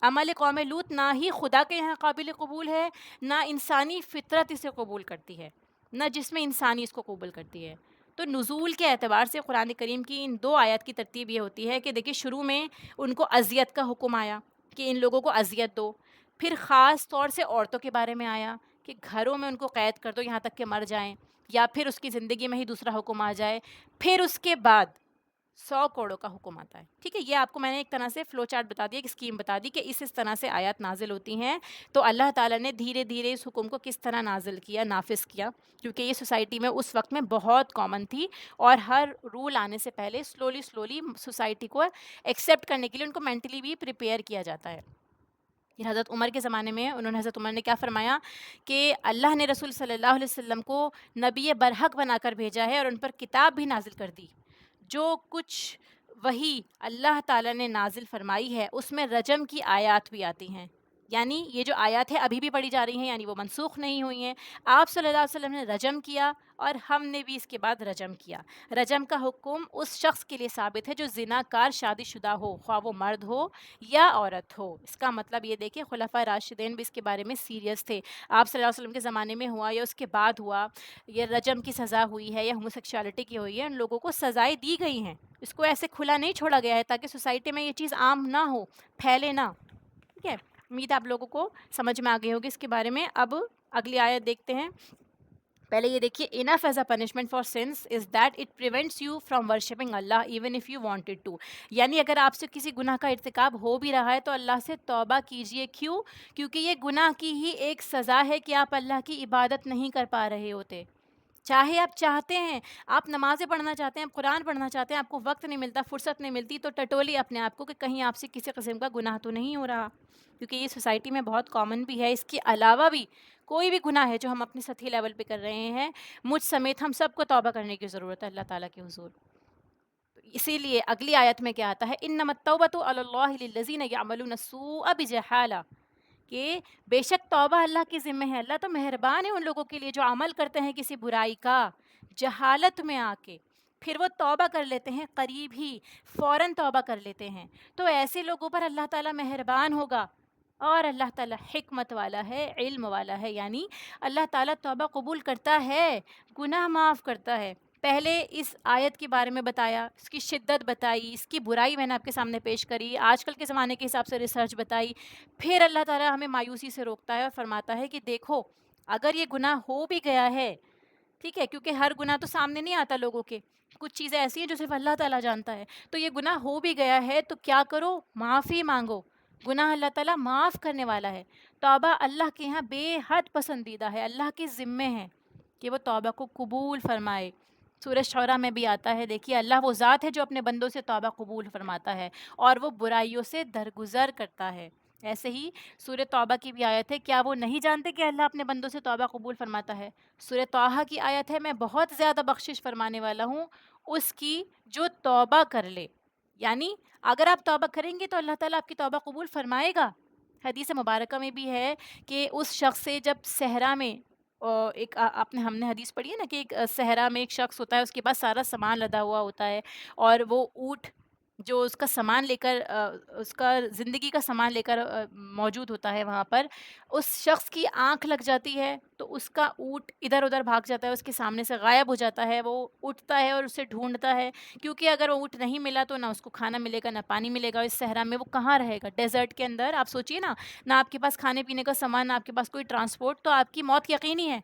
عمل قوم لوط نہ ہی خدا کے یہاں قابل قبول ہے، نہ انسانی فطرت اسے قبول کرتی ہے، نہ جسم انسانی اس کو قبول کرتی ہے. تو نزول کے اعتبار سے قرآن کریم کی ان 2 آیات کی ترتیب یہ ہوتی ہے کہ دیکھیے شروع میں ان کو اذیت کا حکم آیا کہ ان لوگوں کو اذیت دو. پھر خاص طور سے عورتوں کے بارے میں آیا کہ گھروں میں ان کو قید کر دو یہاں تک کہ مر جائیں، یا پھر اس کی زندگی میں ہی دوسرا حکم آ جائے. پھر اس کے بعد 100 کوڑوں کا حکم آتا ہے. ٹھیک ہے، یہ آپ کو میں نے ایک طرح سے فلو چارٹ بتا دیا، ایک اسکیم بتا دی کہ اس طرح سے آیات نازل ہوتی ہیں. تو اللہ تعالیٰ نے دھیرے دھیرے اس حکم کو کس طرح نازل کیا، نافذ کیا، کیونکہ یہ سوسائٹی میں اس وقت میں بہت کامن تھی، اور ہر رول آنے سے پہلے سلولی سوسائٹی کو ایکسیپٹ کرنے کے لیے ان کو مینٹلی بھی پریپیئر کیا جاتا ہے. پھر حضرت عمر کے زمانے میں حضرت عمر نے کیا فرمایا کہ اللہ نے رسول صلی اللہ علیہ وسلم کو نبی برحق بنا کر بھیجا ہے اور ان پر کتاب بھی نازل کر دی. جو کچھ وہی اللہ تعالیٰ نے نازل فرمائی ہے اس میں رجم کی آیات بھی آتی ہیں. یعنی یہ جو آیات ہے ابھی بھی پڑھی جا رہی ہیں، یعنی وہ منسوخ نہیں ہوئی ہیں۔ آپ صلی اللہ علیہ وسلم نے رجم کیا اور ہم نے بھی اس کے بعد رجم کیا۔ رجم کا حکم اس شخص کے لیے ثابت ہے جو زناکار شادی شدہ ہو، خواہ وہ مرد ہو یا عورت ہو۔ اس کا مطلب یہ دیکھیں خلفائے راشدین بھی اس کے بارے میں سیریس تھے۔ آپ صلی اللہ علیہ وسلم کے زمانے میں ہوا یا اس کے بعد ہوا، یہ رجم کی سزا ہوئی ہے یا ہوموسیکشوالٹی کی ہوئی ہے، ان لوگوں کو سزائیں دی گئی ہیں۔ اس کو ایسے کھلا نہیں چھوڑا گیا ہے تاکہ سوسائٹی میں یہ چیز عام نہ ہو، پھیلے نہ۔ ٹھیک ہے، امید آپ لوگوں کو سمجھ میں آ گئی ہوگی اس کے بارے میں۔ اب اگلی آیت دیکھتے ہیں۔ پہلے یہ دیکھیے enough is a punishment for sins is that it prevents you from worshipping Allah even if you wanted to, یعنی اگر آپ سے کسی گناہ کا ارتکاب ہو بھی رہا ہے تو اللہ سے توبہ کیجئے۔ کیوں؟ کیونکہ یہ گناہ کی ہی ایک سزا ہے کہ آپ اللہ کی عبادت نہیں کر پا رہے ہوتے۔ چاہے آپ چاہتے ہیں، آپ نمازیں پڑھنا چاہتے ہیں، قرآن پڑھنا چاہتے ہیں، آپ کو وقت نہیں ملتا، فرصت نہیں ملتی، تو ٹٹولی اپنے آپ کو کہ کہیں آپ سے کسی قسم کا گناہ تو نہیں ہو رہا، کیونکہ یہ سوسائٹی میں بہت کامن بھی ہے۔ اس کے علاوہ بھی کوئی بھی گناہ ہے جو ہم اپنی سطحی لیول پہ کر رہے ہیں، مجھ سمیت ہم سب کو توبہ کرنے کی ضرورت ہے اللہ تعالیٰ کے حضور۔ اسی لیے اگلی آیت میں کیا آتا ہے، انما التوبۃ علی اللہ للذین یعملون السوء بجہالہ، کہ بے شک توبہ اللہ کی ذمہ ہے۔ اللہ تو مہربان ہے ان لوگوں کے لیے جو عمل کرتے ہیں کسی برائی کا جہالت میں آ کے، پھر وہ توبہ کر لیتے ہیں قریب ہی، فوراً توبہ کر لیتے ہیں، تو ایسے لوگوں پر اللہ تعالیٰ مہربان ہوگا۔ اور اللہ تعالیٰ حکمت والا ہے، علم والا ہے، یعنی اللہ تعالیٰ توبہ قبول کرتا ہے، گناہ معاف کرتا ہے۔ پہلے اس آیت کے بارے میں بتایا، اس کی شدت بتائی، اس کی برائی میں نے آپ کے سامنے پیش کری، آج کل کے زمانے کے حساب سے ریسرچ بتائی۔ پھر اللہ تعالیٰ ہمیں مایوسی سے روکتا ہے اور فرماتا ہے کہ دیکھو اگر یہ گناہ ہو بھی گیا ہے، ٹھیک ہے، کیونکہ ہر گناہ تو سامنے نہیں آتا لوگوں کے، کچھ چیزیں ایسی ہیں جو صرف اللہ تعالیٰ جانتا ہے، تو یہ گناہ ہو بھی گیا ہے تو کیا کرو، معافی مانگو۔ گناہ اللہ تعالیٰ معاف کرنے والا ہے۔ توبہ اللہ کے یہاں بے حد پسندیدہ ہے، اللہ کے ذمے ہے کہ وہ توبہ کو قبول فرمائے۔ سورہ شعراء میں بھی آتا ہے، دیکھیے اللہ وہ ذات ہے جو اپنے بندوں سے توبہ قبول فرماتا ہے اور وہ برائیوں سے درگزر کرتا ہے۔ ایسے ہی سورہ توبہ کی بھی آیت ہے، کیا وہ نہیں جانتے کہ اللہ اپنے بندوں سے توبہ قبول فرماتا ہے؟ سورہ طٰہٰ کی آیت ہے، میں بہت زیادہ بخشش فرمانے والا ہوں اس کی جو توبہ کر لے، یعنی اگر آپ توبہ کریں گے تو اللہ تعالیٰ آپ کی توبہ قبول فرمائے گا۔ حدیث مبارکہ میں بھی ہے کہ اس شخص سے جب صحرا میں ایک ہم نے حدیث پڑھی ہے نا کہ ایک صحرا میں ایک شخص ہوتا ہے، اس کے پاس سارا سامان لدا ہوا ہوتا ہے اور وہ اونٹ جو اس کا سامان لے کر اس کا زندگی کا سامان لے کر موجود ہوتا ہے وہاں پر، اس شخص کی آنکھ لگ جاتی ہے تو اس کا اونٹ ادھر ادھر بھاگ جاتا ہے، اس کے سامنے سے غائب ہو جاتا ہے، وہ اٹھتا ہے اور اسے ڈھونڈتا ہے، کیونکہ اگر وہ اونٹ نہیں ملا تو نہ اس کو کھانا ملے گا نہ پانی ملے گا۔ اس صحرا میں وہ کہاں رہے گا؟ ڈیزرٹ کے اندر آپ سوچیے نا، نہ آپ کے پاس کھانے پینے کا سامان، نہ آپ کے پاس کوئی ٹرانسپورٹ، تو آپ کی موت یقینی ہے۔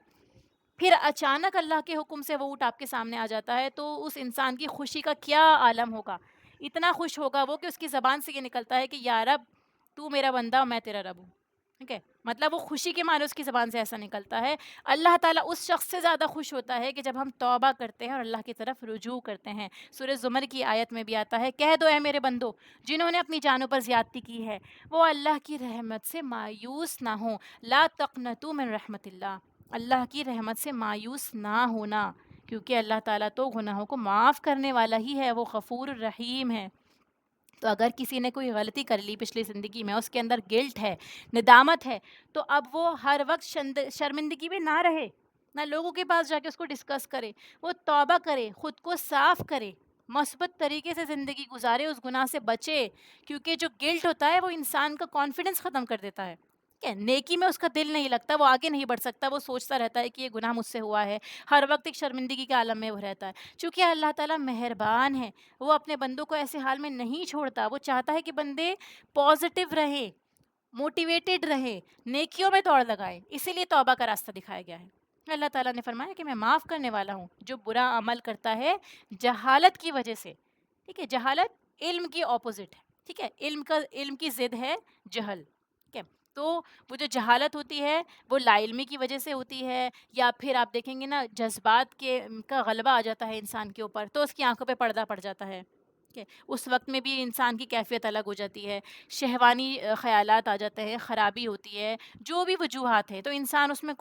پھر اچانک اللہ کے حکم سے وہ اونٹ آپ کے سامنے آ جاتا ہے تو اس انسان کی خوشی کا کیا عالم ہوگا، اتنا خوش ہوگا وہ کہ اس کی زبان سے یہ نکلتا ہے کہ یا رب تو میرا بندہ اور میں تیرا رب ہوں۔ ٹھیک ہے، مطلب وہ خوشی کے معنی اس کی زبان سے ایسا نکلتا ہے۔ اللہ تعالیٰ اس شخص سے زیادہ خوش ہوتا ہے کہ جب ہم توبہ کرتے ہیں اور اللہ کی طرف رجوع کرتے ہیں۔ سورہ زمر کی آیت میں بھی آتا ہے، کہہ دو اے میرے بندو جنہوں نے اپنی جانوں پر زیادتی کی ہے، وہ اللہ کی رحمت سے مایوس نہ ہوں، لا تقنطوا من رحمت اللہ، اللہ کی رحمت سے مایوس نہ ہونا، کیونکہ اللہ تعالیٰ تو گناہوں کو معاف کرنے والا ہی ہے، وہ غفور الرحیم ہے۔ تو اگر کسی نے کوئی غلطی کر لی پچھلی زندگی میں، اس کے اندر گلٹ ہے، ندامت ہے، تو اب وہ ہر وقت شرمندگی میں نہ رہے، نہ لوگوں کے پاس جا کے اس کو ڈسکس کرے، وہ توبہ کرے، خود کو صاف کرے، مثبت طریقے سے زندگی گزارے، اس گناہ سے بچے، کیونکہ جو گلٹ ہوتا ہے وہ انسان کا کانفیڈنس ختم کر دیتا ہے۔ ٹھیک ہے، نیکی میں اس کا دل نہیں لگتا، وہ آگے نہیں بڑھ سکتا، وہ سوچتا رہتا ہے کہ یہ گناہ مجھ سے ہوا ہے، ہر وقت ایک شرمندگی کے عالم میں وہ رہتا ہے۔ چونکہ اللہ تعالیٰ مہربان ہے، وہ اپنے بندوں کو ایسے حال میں نہیں چھوڑتا، وہ چاہتا ہے کہ بندے پازیٹیو رہیں، موٹیویٹڈ رہیں، نیکیوں میں دوڑ لگائیں، اسی لیے توبہ کا راستہ دکھایا گیا ہے۔ اللہ تعالیٰ نے فرمایا کہ میں معاف کرنے والا ہوں جو برا عمل کرتا ہے جہالت کی وجہ سے۔ ٹھیک ہے، جہالت علم کی اپوزٹ ہے، ٹھیک ہے، علم کی ضد ہے جہل۔ ٹھیک ہے، تو وہ جو جہالت ہوتی ہے وہ لا علمی کی وجہ سے ہوتی ہے، یا پھر آپ دیکھیں گے نا جذبات کا غلبہ آ جاتا ہے انسان کے اوپر تو اس کی آنکھوں پہ پردہ پڑ جاتا ہے۔ ٹھیک ہے، اس وقت میں بھی انسان کی کیفیت الگ ہو جاتی ہے، شہوانی خیالات آ جاتے ہیں، خرابی ہوتی ہے، جو بھی وجوہات ہیں، تو انسان اس میں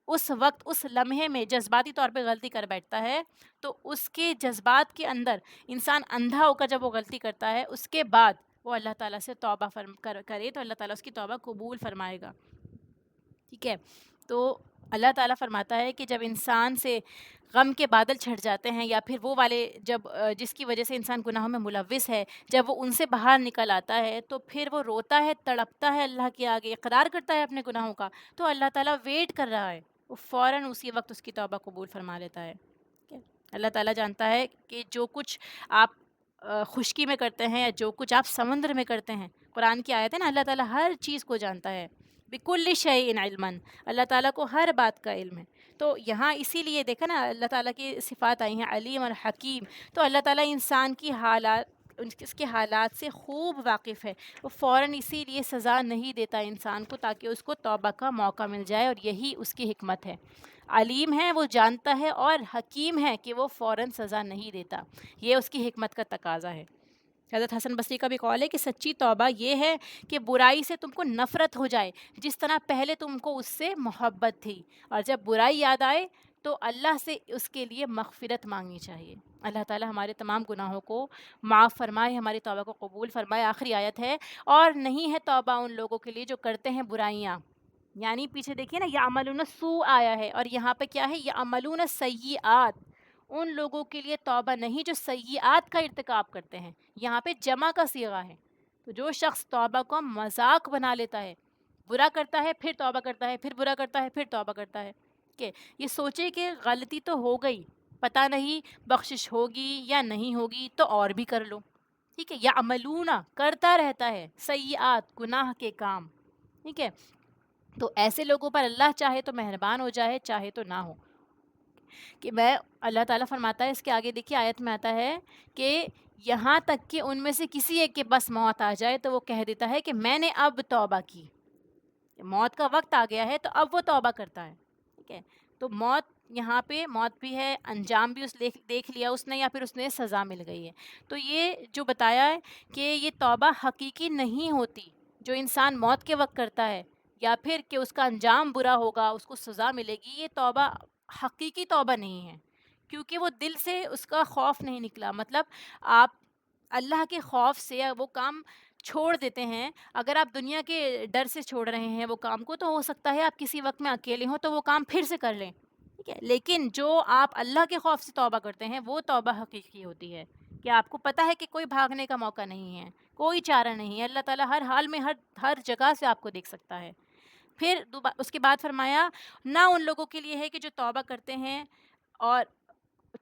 اس وقت اس لمحے میں جذباتی طور پہ غلطی کر بیٹھتا ہے، تو اس کے جذبات کے اندر انسان اندھا ہو کر جب وہ غلطی کرتا ہے، اس کے بعد وہ اللہ تعالیٰ سے توبہ کرے تو اللہ تعالیٰ اس کی توبہ قبول فرمائے گا. ٹھیک ہے. تو اللہ تعالیٰ فرماتا ہے کہ جب انسان سے غم کے بادل چھٹ جاتے ہیں، یا پھر وہ والے جب جس کی وجہ سے انسان گناہوں میں ملوث ہے، جب وہ ان سے باہر نکل آتا ہے تو پھر وہ روتا ہے، تڑپتا ہے اللہ کے آگے، اقرار کرتا ہے اپنے گناہوں کا، تو اللہ تعالیٰ ویٹ کر رہا ہے، وہ فوراً اسی وقت اس کی توبہ قبول فرما لیتا ہے. ٹھیک ہے. اللہ تعالیٰ جانتا ہے کہ جو کچھ آپ خشکی میں کرتے ہیں یا جو کچھ آپ سمندر میں کرتے ہیں. قرآن کی آیت ہے نا، اللہ تعالیٰ ہر چیز کو جانتا ہے. بکل شیء علما، اللہ تعالیٰ کو ہر بات کا علم ہے. تو یہاں اسی لیے دیکھا نا اللہ تعالیٰ کی صفات آئی ہیں علیم اور حکیم. تو اللہ تعالیٰ انسان کی حالات، اس کے حالات سے خوب واقف ہے. وہ فوراً اسی لیے سزا نہیں دیتا انسان کو تاکہ اس کو توبہ کا موقع مل جائے، اور یہی اس کی حکمت ہے. علیم ہے، وہ جانتا ہے، اور حکیم ہے کہ وہ فوراً سزا نہیں دیتا. یہ اس کی حکمت کا تقاضا ہے. حضرت حسن بصری کا بھی قول ہے کہ سچی توبہ یہ ہے کہ برائی سے تم کو نفرت ہو جائے، جس طرح پہلے تم کو اس سے محبت تھی، اور جب برائی یاد آئے تو اللہ سے اس کے لیے مغفرت مانگنی چاہیے. اللہ تعالیٰ ہمارے تمام گناہوں کو معاف فرمائے، ہماری توبہ کو قبول فرمائے. آخری آیت ہے، اور نہیں ہے توبہ ان لوگوں کے لیے جو کرتے ہیں برائیاں. یعنی پیچھے دیکھیے نا، یعملون السوء آیا ہے، اور یہاں پہ کیا ہے، یعملون السیئات. ان لوگوں کے لیے توبہ نہیں جو سیئات کا ارتکاب کرتے ہیں. یہاں پہ جمع کا صیغہ ہے. تو جو شخص توبہ کو مذاق بنا لیتا ہے، برا کرتا ہے پھر توبہ کرتا ہے، پھر برا کرتا ہے پھر توبہ کرتا ہے، کہ یہ سوچے کہ غلطی تو ہو گئی، پتہ نہیں بخشش ہوگی یا نہیں ہوگی، تو اور بھی کر لو. ٹھیک ہے. یا عملون کرتا رہتا ہے سیئات، گناہ کے کام. ٹھیک ہے. تو ایسے لوگوں پر اللہ چاہے تو مہربان ہو جائے، چاہے تو نہ ہو. کہ میں اللہ تعالیٰ فرماتا ہے، اس کے آگے دیکھیے آیت میں آتا ہے کہ یہاں تک کہ ان میں سے کسی ایک کے بس موت آ جائے تو وہ کہہ دیتا ہے کہ میں نے اب توبہ کی. موت کا وقت آ گیا ہے تو اب وہ توبہ کرتا ہے. ٹھیک ہے. تو موت، یہاں پہ موت بھی ہے، انجام بھی اس دیکھ لیا اس نے، یا پھر اس نے سزا مل گئی ہے. تو یہ جو بتایا ہے کہ یہ توبہ حقیقی نہیں ہوتی جو انسان موت کے وقت کرتا ہے، یا پھر کہ اس کا انجام برا ہوگا، اس کو سزا ملے گی. یہ توبہ حقیقی توبہ نہیں ہے، کیونکہ وہ دل سے اس کا خوف نہیں نکلا. مطلب آپ اللہ کے خوف سے وہ کام چھوڑ دیتے ہیں. اگر آپ دنیا کے ڈر سے چھوڑ رہے ہیں وہ کام کو، تو ہو سکتا ہے آپ کسی وقت میں اکیلے ہوں تو وہ کام پھر سے کر لیں. ٹھیک ہے. لیکن جو آپ اللہ کے خوف سے توبہ کرتے ہیں وہ توبہ حقیقی ہوتی ہے، کہ آپ کو پتہ ہے کہ کوئی بھاگنے کا موقع نہیں ہے، کوئی چارہ نہیں ہے، اللہ تعالیٰ ہر حال میں ہر جگہ سے آپ کو دیکھ سکتا ہے. پھر اس کے بعد فرمایا، نہ ان لوگوں کے لیے ہے کہ جو توبہ کرتے ہیں اور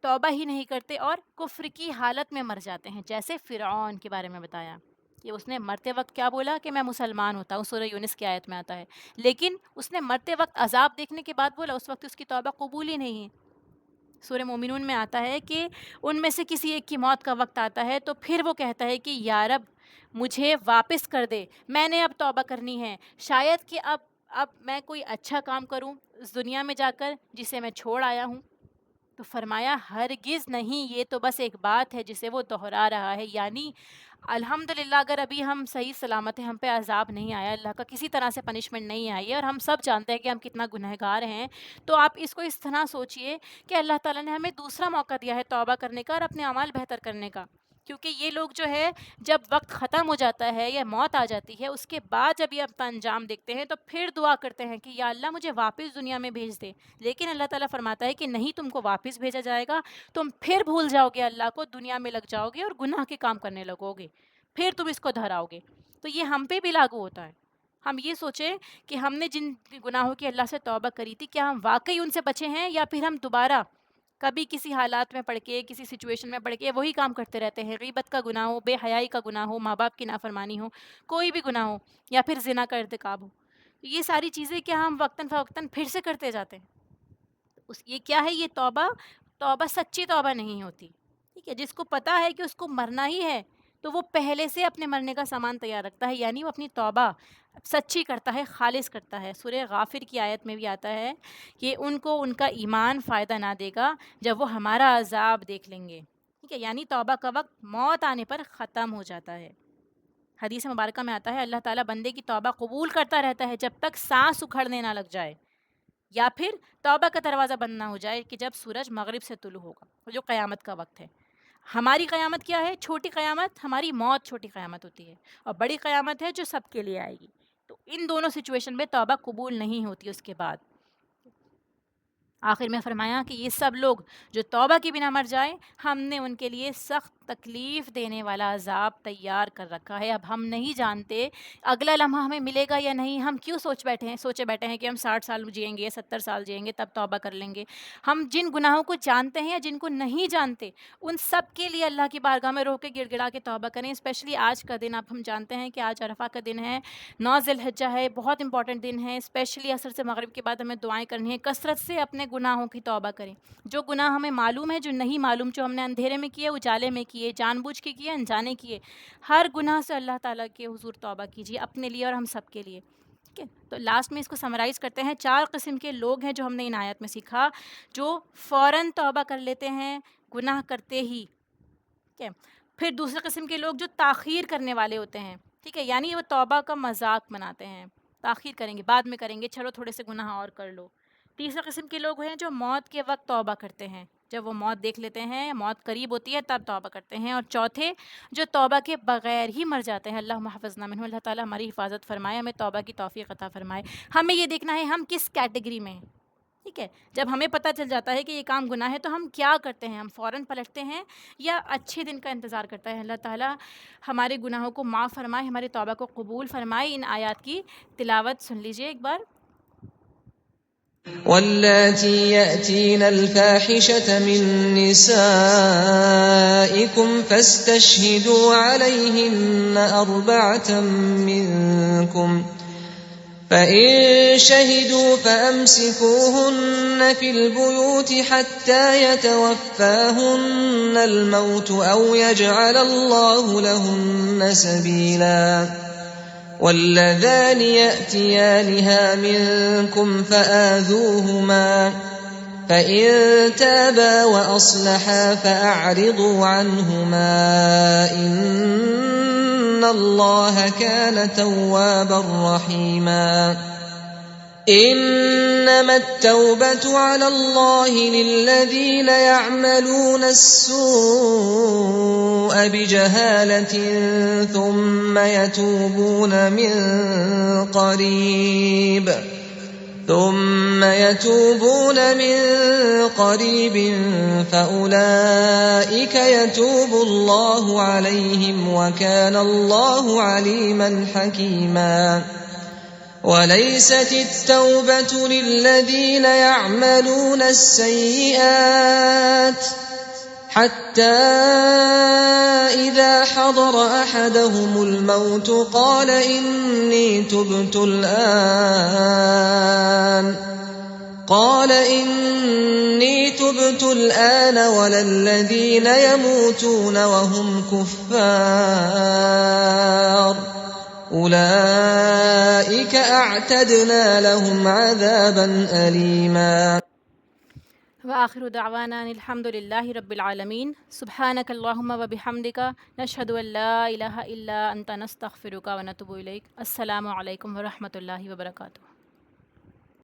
توبہ ہی نہیں کرتے اور کفر کی حالت میں مر جاتے ہیں، جیسے فرعون کے بارے میں بتایا کہ اس نے مرتے وقت کیا بولا کہ میں مسلمان ہوتا ہوں، سورہ یونس کی آیت میں آتا ہے. لیکن اس نے مرتے وقت عذاب دیکھنے کے بعد بولا، اس وقت اس کی توبہ قبول ہی نہیں ہے. سورہ مومنون میں آتا ہے کہ ان میں سے کسی ایک کی موت کا وقت آتا ہے تو پھر وہ کہتا ہے کہ یا رب مجھے واپس کر دے، میں نے اب توبہ کرنی ہے، شاید کہ اب میں کوئی اچھا کام کروں اس دنیا میں جا کر جسے میں چھوڑ آیا ہوں. تو فرمایا ہرگز نہیں، یہ تو بس ایک بات ہے جسے وہ دہرا رہا ہے. یعنی الحمدللہ اگر ابھی ہم صحیح سلامت ہیں، ہم پہ عذاب نہیں آیا، اللہ کا کسی طرح سے پنشمنٹ نہیں آئی ہے، اور ہم سب جانتے ہیں کہ ہم کتنا گنہگار ہیں، تو آپ اس کو اس طرح سوچئے کہ اللہ تعالیٰ نے ہمیں دوسرا موقع دیا ہے توبہ کرنے کا اور اپنے اعمال بہتر کرنے کا. کیونکہ یہ لوگ جو ہے جب وقت ختم ہو جاتا ہے یا موت آ جاتی ہے، اس کے بعد جب یہ اپنا انجام دیکھتے ہیں تو پھر دعا کرتے ہیں کہ یا اللہ مجھے واپس دنیا میں بھیج دے. لیکن اللہ تعالیٰ فرماتا ہے کہ نہیں، تم کو واپس بھیجا جائے گا، تم پھر بھول جاؤ گے اللہ کو، دنیا میں لگ جاؤ گے اور گناہ کے کام کرنے لگو گے، پھر تم اس کو دہراؤ گے. تو یہ ہم پہ بھی لاگو ہوتا ہے. ہم یہ سوچیں کہ ہم نے جن گناہوں کی اللہ سے توبہ کری تھی، کیا ہم واقعی ان سے بچے ہیں، یا پھر ہم دوبارہ کبھی کسی حالات میں پڑھ کے، کسی سچویشن میں پڑھ کے وہی کام کرتے رہتے ہیں. غیبت کا گناہ ہو، بے حیائی کا گناہ ہو، ماں باپ کی نافرمانی ہو، کوئی بھی گناہ ہو، یا پھر زنا کا ارتکاب ہو. یہ ساری چیزیں کیا ہم وقتاً فوقتاً پھر سے کرتے جاتے ہیں. یہ کیا ہے، یہ توبہ سچی توبہ نہیں ہوتی. ٹھیک ہے. جس کو پتہ ہے کہ اس کو مرنا ہی ہے تو وہ پہلے سے اپنے مرنے کا سامان تیار رکھتا ہے، یعنی وہ اپنی توبہ سچی کرتا ہے، خالص کرتا ہے. سورہ غافر کی آیت میں بھی آتا ہے کہ ان کو ان کا ایمان فائدہ نہ دے گا جب وہ ہمارا عذاب دیکھ لیں گے. ٹھیک ہے. یعنی توبہ کا وقت موت آنے پر ختم ہو جاتا ہے. حدیث مبارکہ میں آتا ہے اللہ تعالیٰ بندے کی توبہ قبول کرتا رہتا ہے جب تک سانس اکھڑنے نہ لگ جائے، یا پھر توبہ کا دروازہ بند نہ ہو جائے کہ جب سورج مغرب سے طلوع ہوگا، جو قیامت کا وقت ہے. ہماری قیامت کیا ہے؟ چھوٹی قیامت ہماری موت چھوٹی قیامت ہوتی ہے، اور بڑی قیامت ہے جو سب کے لیے آئے گی. تو ان دونوں سچویشن میں توبہ قبول نہیں ہوتی اس کے بعد. آخر میں فرمایا کہ یہ سب لوگ جو توبہ کی بنا مر جائیں، ہم نے ان کے لیے سخت تکلیف دینے والا عذاب تیار کر رکھا ہے. اب ہم نہیں جانتے اگلا لمحہ ہمیں ملے گا یا نہیں. ہم کیوں سوچے بیٹھے ہیں کہ ہم 60 سال جئیں گے، 70 سال جئیں گے، تب توبہ کر لیں گے. ہم جن گناہوں کو جانتے ہیں یا جن کو نہیں جانتے، ان سب کے لیے اللہ کی بارگاہ میں رو کے گڑ گڑا کے توبہ کریں. اسپیشلی آج کا دن، اب ہم جانتے ہیں کہ آج عرفہ کا دن ہے، 9 ذی الحجہ ہے، بہت امپورٹنٹ دن ہے. اسپیشلی عصر سے مغرب کے بعد ہمیں دعائیں کرنی ہے. کثرت سے اپنے گناہوں کی توبہ کریں. جو گناہ ہمیں معلوم ہے، جو نہیں معلوم، جو ہم نے اندھیرے میں کیے، اجالے میں کیے، جان بوجھ کے کیے، انجانے کیے، ہر گناہ سے اللہ تعالیٰ کے حضور توبہ کیجیے، اپنے لیے اور ہم سب کے لیے. ٹھیک ہے. تو لاسٹ میں اس کو سمرائز کرتے ہیں. 4 قسم کے لوگ ہیں جو ہم نے ان آیت میں سیکھا، جو فوراً توبہ کر لیتے ہیں گناہ کرتے ہی. ٹھیک ہے. پھر دوسرے قسم کے لوگ جو تاخیر کرنے والے ہوتے ہیں. ٹھیک ہے، یعنی وہ توبہ کا مذاق مناتے ہیں، تاخیر کریں گے، بعد میں کریں گے، چلو تھوڑے سے گناہ اور کر لو. تیسرے قسم کے لوگ ہیں جو موت کے وقت توبہ کرتے ہیں، جب وہ موت دیکھ لیتے ہیں، موت قریب ہوتی ہے، تب توبہ کرتے ہیں. اور چوتھے جو توبہ کے بغیر ہی مر جاتے ہیں. اللہ محفظنا منہ، اللہ تعالیٰ ہماری حفاظت فرمائے، ہمیں توبہ کی توفیق عطا فرمائے. ہمیں یہ دیکھنا ہے ہم کس کیٹیگری میں ہیں. ٹھیک ہے. جب ہمیں پتہ چل جاتا ہے کہ یہ کام گناہ ہے تو ہم کیا کرتے ہیں؟ ہم فوراً پلٹتے ہیں یا اچھے دن کا انتظار کرتا ہے؟ اللہ تعالیٰ ہمارے گناہوں کو معاف فرمائے، ہماری توبہ کو قبول فرمائے. ان آیات کی تلاوت سن لیجئے ایک بار. واللاتي يأتين الفاحشة من نسائكم فاستشهدوا عليهن 4 منكم، فإن شهدوا فأمسكوهن في البيوت حتى يتوفاهن الموت أو يجعل الله لهن سبيلا. واللذان يأتيانها منكم فآذوهما، فإن تابا وأصلحا فأعرضوا عنهما، إن الله كان توابا رحيما. إنما التوبة على الله للذين يعملون السوء بجهالة ثم يتوبون من قريب فأولئك يتوب الله عليهم، وكان الله عليما حكيما. وليست التوبة للذين يعملون السيئات حتى إذا حضر أحدهم الموت قال إني تبت الآن ولا الذين يموتون وهم كفار أولئك أعتدنا لهم عذابا أليما. وآخر دعوانا الحمد لله رب العالمين. سبحانك اللهم وبحمدك نشهد أن لا إله إلا أنت نستغفرك ونتوب إليك. السلام عليكم ورحمة الله وبركاته.